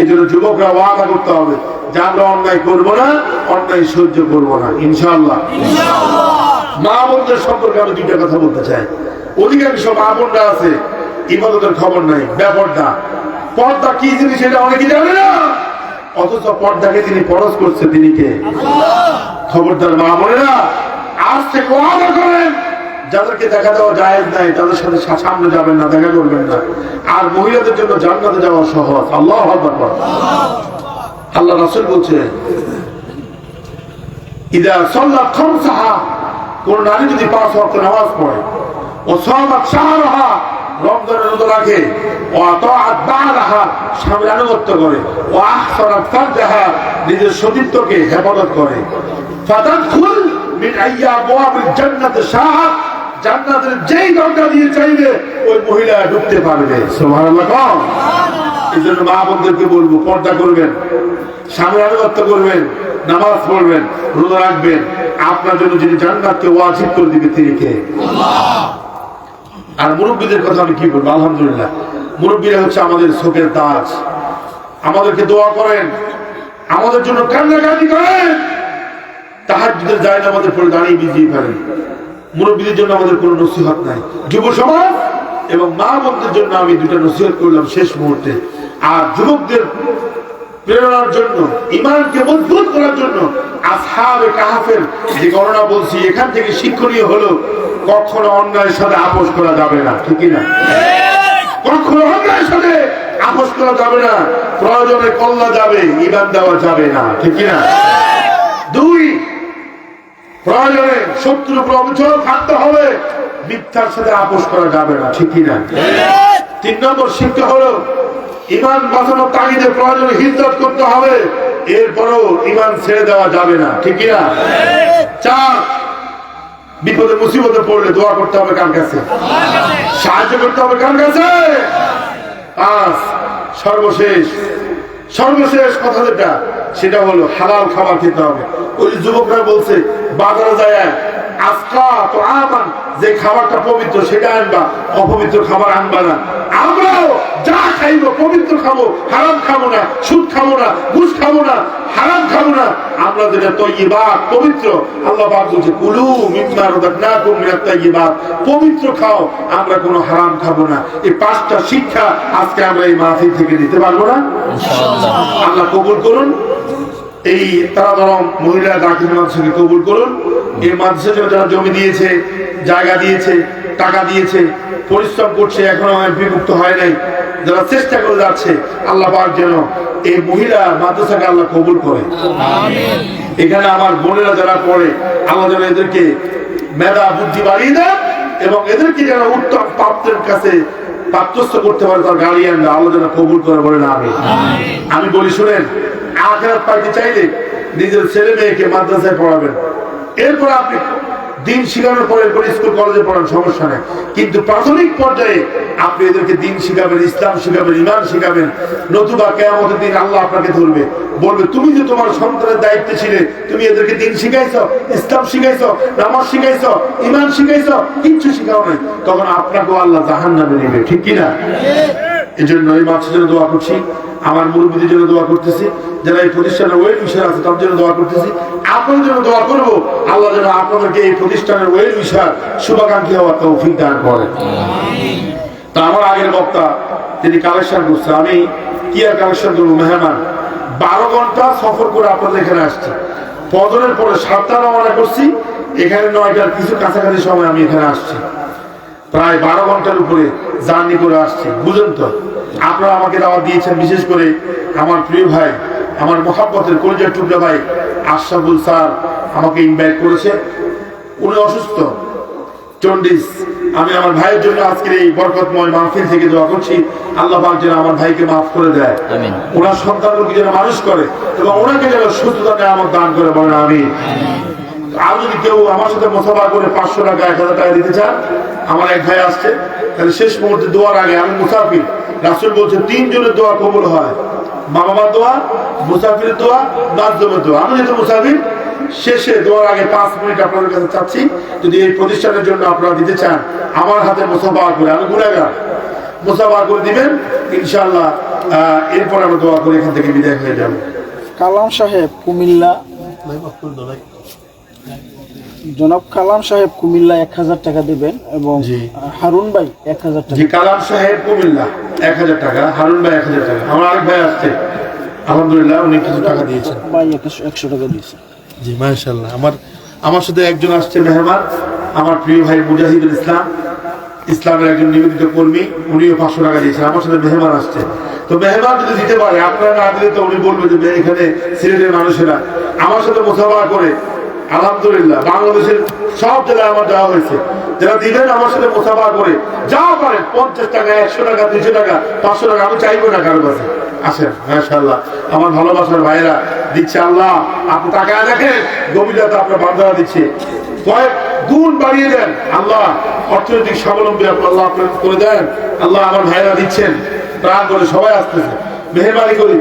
এই জন্য যুবকরা ওয়াদা করতে হবে যে আমরা অন্যায় করবো না, অন্যায় সহ্য করবো না, ইনশাআল্লাহ। মা বোনদের সম্পর্কে আমি দুইটা কথা বলতে চাই। অধিকাংশ মা বোনরা আছে ইবাদতের খবর নাই, বেপর্দা। পর্দা কি জিনিস সেটা অনেকে জানে না, অথচ পর্দাকে যিনি ফরজ করছে তিনি কে? খবরদার মা বোনেরা, আজ থেকে ওয়াদা করেন যাদেরকে দেখা দেওয়া জায়েজ নাই তাদের সাথে সামনে যাবেন না, দেখা করবেন না। আর মহিলাদের জন্য জান্নাতে যাওয়া সহজ। আল্লাহু আকবার। আল্লাহ রাসূল বলছেন, ইদা সাল্লাত খামসাহা, কোন নারী যদি 5 ওয়াক্ত নামাজ পড়ে, ও সামাত শাহরাহা, রমজানের রোজা রাখে, ও আতাআত বালাহা, স্বামীর আনুগত্য করে, ও আহসানাত ফারজাহা, নিজের সতীত্বকে হেফাজত করে, ফাতাদখুল মিন আইয়া আবওয়াবিল জান্নাতি শাহা, জান্নাতের যেই দরজা দিয়ে চাইবে ওই মহিলা ঢুকতে পারবে। সুবহানাল্লাহ। এইজন্য মা বোনদেরকে বলবো, পর্দা করবেন, স্বামীর আনুগত্য করবেন, নামাজ পড়বেন, রোজা রাখবেন। আপনার জন্য যিনি জান্নাতকে ওয়াজিব করে দিবে তিনি কে? আল্লাহ। আর মুরব্বীদের কথা আমি কি বলবো? আলহামদুলিল্লাহ, মুরব্বীরা হচ্ছে আমাদের চোখের তাজ। আমাদেরকে দোয়া করেন, আমাদের জন্য কান্নাকাটি করেন, তাহাজ্জুদের জায়গা আমাদের পরে দাঁড়িয়ে বিজিয়ে ফেলেন। মুরব্বীদের জন্য আমাদের কোনো নসিহত নাই। যুব সমাজ এবং মা বোনদের জন্য আমি দুটা নসিহত করলাম শেষ মুহূর্তে। আর যুবকদের প্রেরণার জন্য, ঈমানকে মজবুত করার জন্য আসহাবে কাহফের যে গণনা বলছি, এখান থেকে শিক্ষণীয় হলো কখনো অন্যায়ের সাথে আপোষ করা যাবে না। ঠিক না? কখনো অন্যায়ের সাথে আপোষ করা যাবে না। প্রয়োজনে কল্লা যাবে, ঈমান দেওয়া যাবে না। ঠিক না? 2, প্রয়োজনে শত্রুর উপর অবিচল থাকতে হবে, মিথ্যার সাথে আপোষ করা যাবে না। ঠিক না? 3 নম্বর শিক্ষা হলো ঈমান বাঁচানোর তাগিদে প্রয়োজনে হিজরত করতে হবে, এরপরও ঈমান ছেড়ে দেওয়া যাবে না। ঠিক না? 4, বিপদে মুসিবতে পড়লে দোয়া করতে হবে কার কাছে? সাহায্য করতে হবে কার কাছে? 5, সর্বশেষ কথা যেটা, সেটা হলো হালাল খাবার খেতে হবে। ওই যুবকরা বলছে বাজারে যায় আজকা তো আমান, যে খাবারটা পবিত্র সেটা আনবা, অপবিত্র খাবার আনবা না। আমরাও যা খাইবো পবিত্র খাবো, হারাম খাবো না, সুদ খাবো না, ঘুষ খাবো না, হারাম খাবো না। আমরা যেটা তয়্যিবাত পবিত্র, আল্লাহ পাক বলছে কুলু মিম্মা রাযাকনাকুম মিনাত তায়্যিবাত, পবিত্র খাও, আমরা কোনো হারাম খাবো না। এই 5টা শিক্ষা আজকে আমরা এই মাহফিল থেকে নিতে পারবো না ইনশাআল্লাহ। আল্লাহ কবুল করুন। এই তারাদরম মহিলা দাখিল মাদ্রাসাকে কবুল করুন। এই মাদ্রাসার জন্য যারা জমি দিয়েছে, জায়গা দিয়েছে, টাকা দিয়েছে, পরিশ্রম করছে, এখনো বিমুক্ত হয় নাই, যারা চেষ্টা করে যাচ্ছে, আল্লাহ পাক যেন এই মহিলা মাদ্রাসাকে আল্লাহ কবুল করে। আমিন। এখানে আমার বোনেরা যারা পড়ে, আল্লাহ যেন এদেরকে মেধা বুদ্ধি বাড়িয়ে দেয় এবং এদেরকে যেন উত্তম পাত্রের কাছে প্রাপ্তস্থ করতে পারে, তার গার্ডিয়ানরা আল্লাহ যেন কবুল করে বলে না। আমি বলি শুনেন, আখিরাত পাইতে চাইলে নিজের ছেলে মেয়েকে মাদ্রাসায় পড়াবেন, এরপর আপনি দিন শিখানোর পরে স্কুল কলেজে পড়ান, সমস্যা নেই। কিন্তু প্রাথমিক পর্যায়ে আপনি এদেরকে দিন শিখাবেন, ইসলাম শিখাবেন, ঈমান শিখাবেন। নতুবা কিয়ামতের দিন আল্লাহ আপনাকে ধরবে, বলবে তুমি যে তোমার সন্তানের দায়িত্বে ছিলে, তুমি এদেরকে দিন শিখাইছো, ইসলাম শিখাইছো, নামাজ শিখাইছো, ঈমান শিখাইছো, কিচ্ছু শিখাও নাই। তখন আপনাকেও আল্লাহ জাহান্নামে নেবে। ঠিক কিনা? এই জন্য এই মাছের জন্য দোয়া করছি, আমার মুরব্বীদের জন্য দোয়া করতেছি, যারা এই প্রতিষ্ঠানের ওয়েল উইশার আছে তার জন্য দোয়া করতেছি, আপনাদের জন্য দোয়া করবো, আল্লাহ যেন আপনাদেরকে এই প্রতিষ্ঠানের ওয়েল উইশার শুভাকাঙ্ক্ষী হওয়ার তৌফিক দান করেন। তা আমার আগের বক্তা তিনি কালেকশন করছে, আমি কি আর কালেকশন করবো? মেহমান 12 ঘন্টা সফর করে আপনাদের এখানে আসছে, ফজরের পরে 7টা রওনা করছি, এখানে 9টার কিছু কাছাকাছি সময় আমি এখানে আসছি, প্রায় 12 ঘন্টার উপরে জার্নি করে আসছি। বুঝেন তো, আপনারা আমাকে দাওয়াত দিয়েছেন, বিশেষ করে আমার প্রিয় ভাই, আমার মহাব্বতের কলিজার টুকরা ভাই আশরাফুল স্যার আমাকে ইনভাইট করেছে। উনি অসুস্থ, জন্ডিস। আমি আমার ভাইয়ের জন্য আজকের এই বরকতময় মাহফিল থেকে দোয়া করছি, আল্লাহ পাক যেন আমার ভাইকে মাফ করে দেয়, ওনার সন্তানকে যেন মানুষ করে এবং ওনাকে যেন সুস্থতা নেয়ামত দান করে, বলেন আমিন। আর যদি কেউ আমার সাথে মুসাফা করে 500 টাকা 1000 টাকা দিতে চান, আমার এক ভাই আসছে, তাহলে শেষ মুহূর্তে দোয়ার আগে, আমি মুসাফির, রাসূল বলছেন 3 জনের দোয়া কবুল হয়, মা বাবার দোয়া, মুসাফিরের দোয়া, নাজমের দোয়া। আমি যেহেতু মুসাফির, শেষে দোয়ার আগে 5 মিনিট আপনাদের কাছে চাচ্ছি, যদি এই প্রতিষ্ঠানের জন্য আপনারা দিতে চান, আমার হাতে মুসাফা করে, আমি গুনাহগার, মুসাফা করে দিবেন ইনশাআল্লাহ। এরপর আমরা দোয়া করে এখান থেকে বিদায় হয়ে যাব। কালাম সাহেব, কুমিল্লা। জনাব কালাম সাহেব কুমিল্লা 1000 টাকা দিবেন এবং হারুন ভাই 1000 টাকা। জি, কালাম সাহেব কুমিল্লা 1000 টাকা, হারুন ভাই 1000 টাকা। আমার আরেক ভাই আসছে, আলহামদুলিল্লাহ উনি কিছু টাকা দিয়েছেন। ভাই 100 টাকা দিয়েছে। জি মাশাআল্লাহ। আমার সাথে একজন আসছে মেহমান, আমার প্রিয় ভাই মুজাহিদুল ইসলাম, ইসলামের একজন নিবেদিত কর্মী, উনিও 500 টাকা দিয়েছেন। আমার সাথে মেহমান আসছে, তো মেহমান যদি দিতে পারে, আপনারা না দিলে তো উনি বলবে যে এখানে সিলেটের মানুষেরা আমার সাথে মোসাফা করে। আলহামদুলিল্লাহ বাংলাদেশের সব জেলায় আমার দেওয়া হয়েছে, যারা দিবেন আমার সাথে মোসাফা করে যা পারেন, 50 টাকা, 100 টাকা, 200 টাকা, 500 টাকা, আমি চাইবো না কারো কাছে। আসেন, মাশাআল্লাহ আমার ভালোবাসার ভাইরা দিচ্ছে। আল্লাহ আপনি তাকায় দেখেন, গভীরতা আপনার বান্দারা দিচ্ছে, কয়েক গুণ বাড়িয়ে দেন। আল্লাহ অর্থনৈতিক স্বাবলম্বী আল্লাহ আপনার করে দেন। আল্লাহ আমার ভাইরা দিচ্ছেন, প্রাণ করে সবাই আসতেছে, মেহরবানি করি।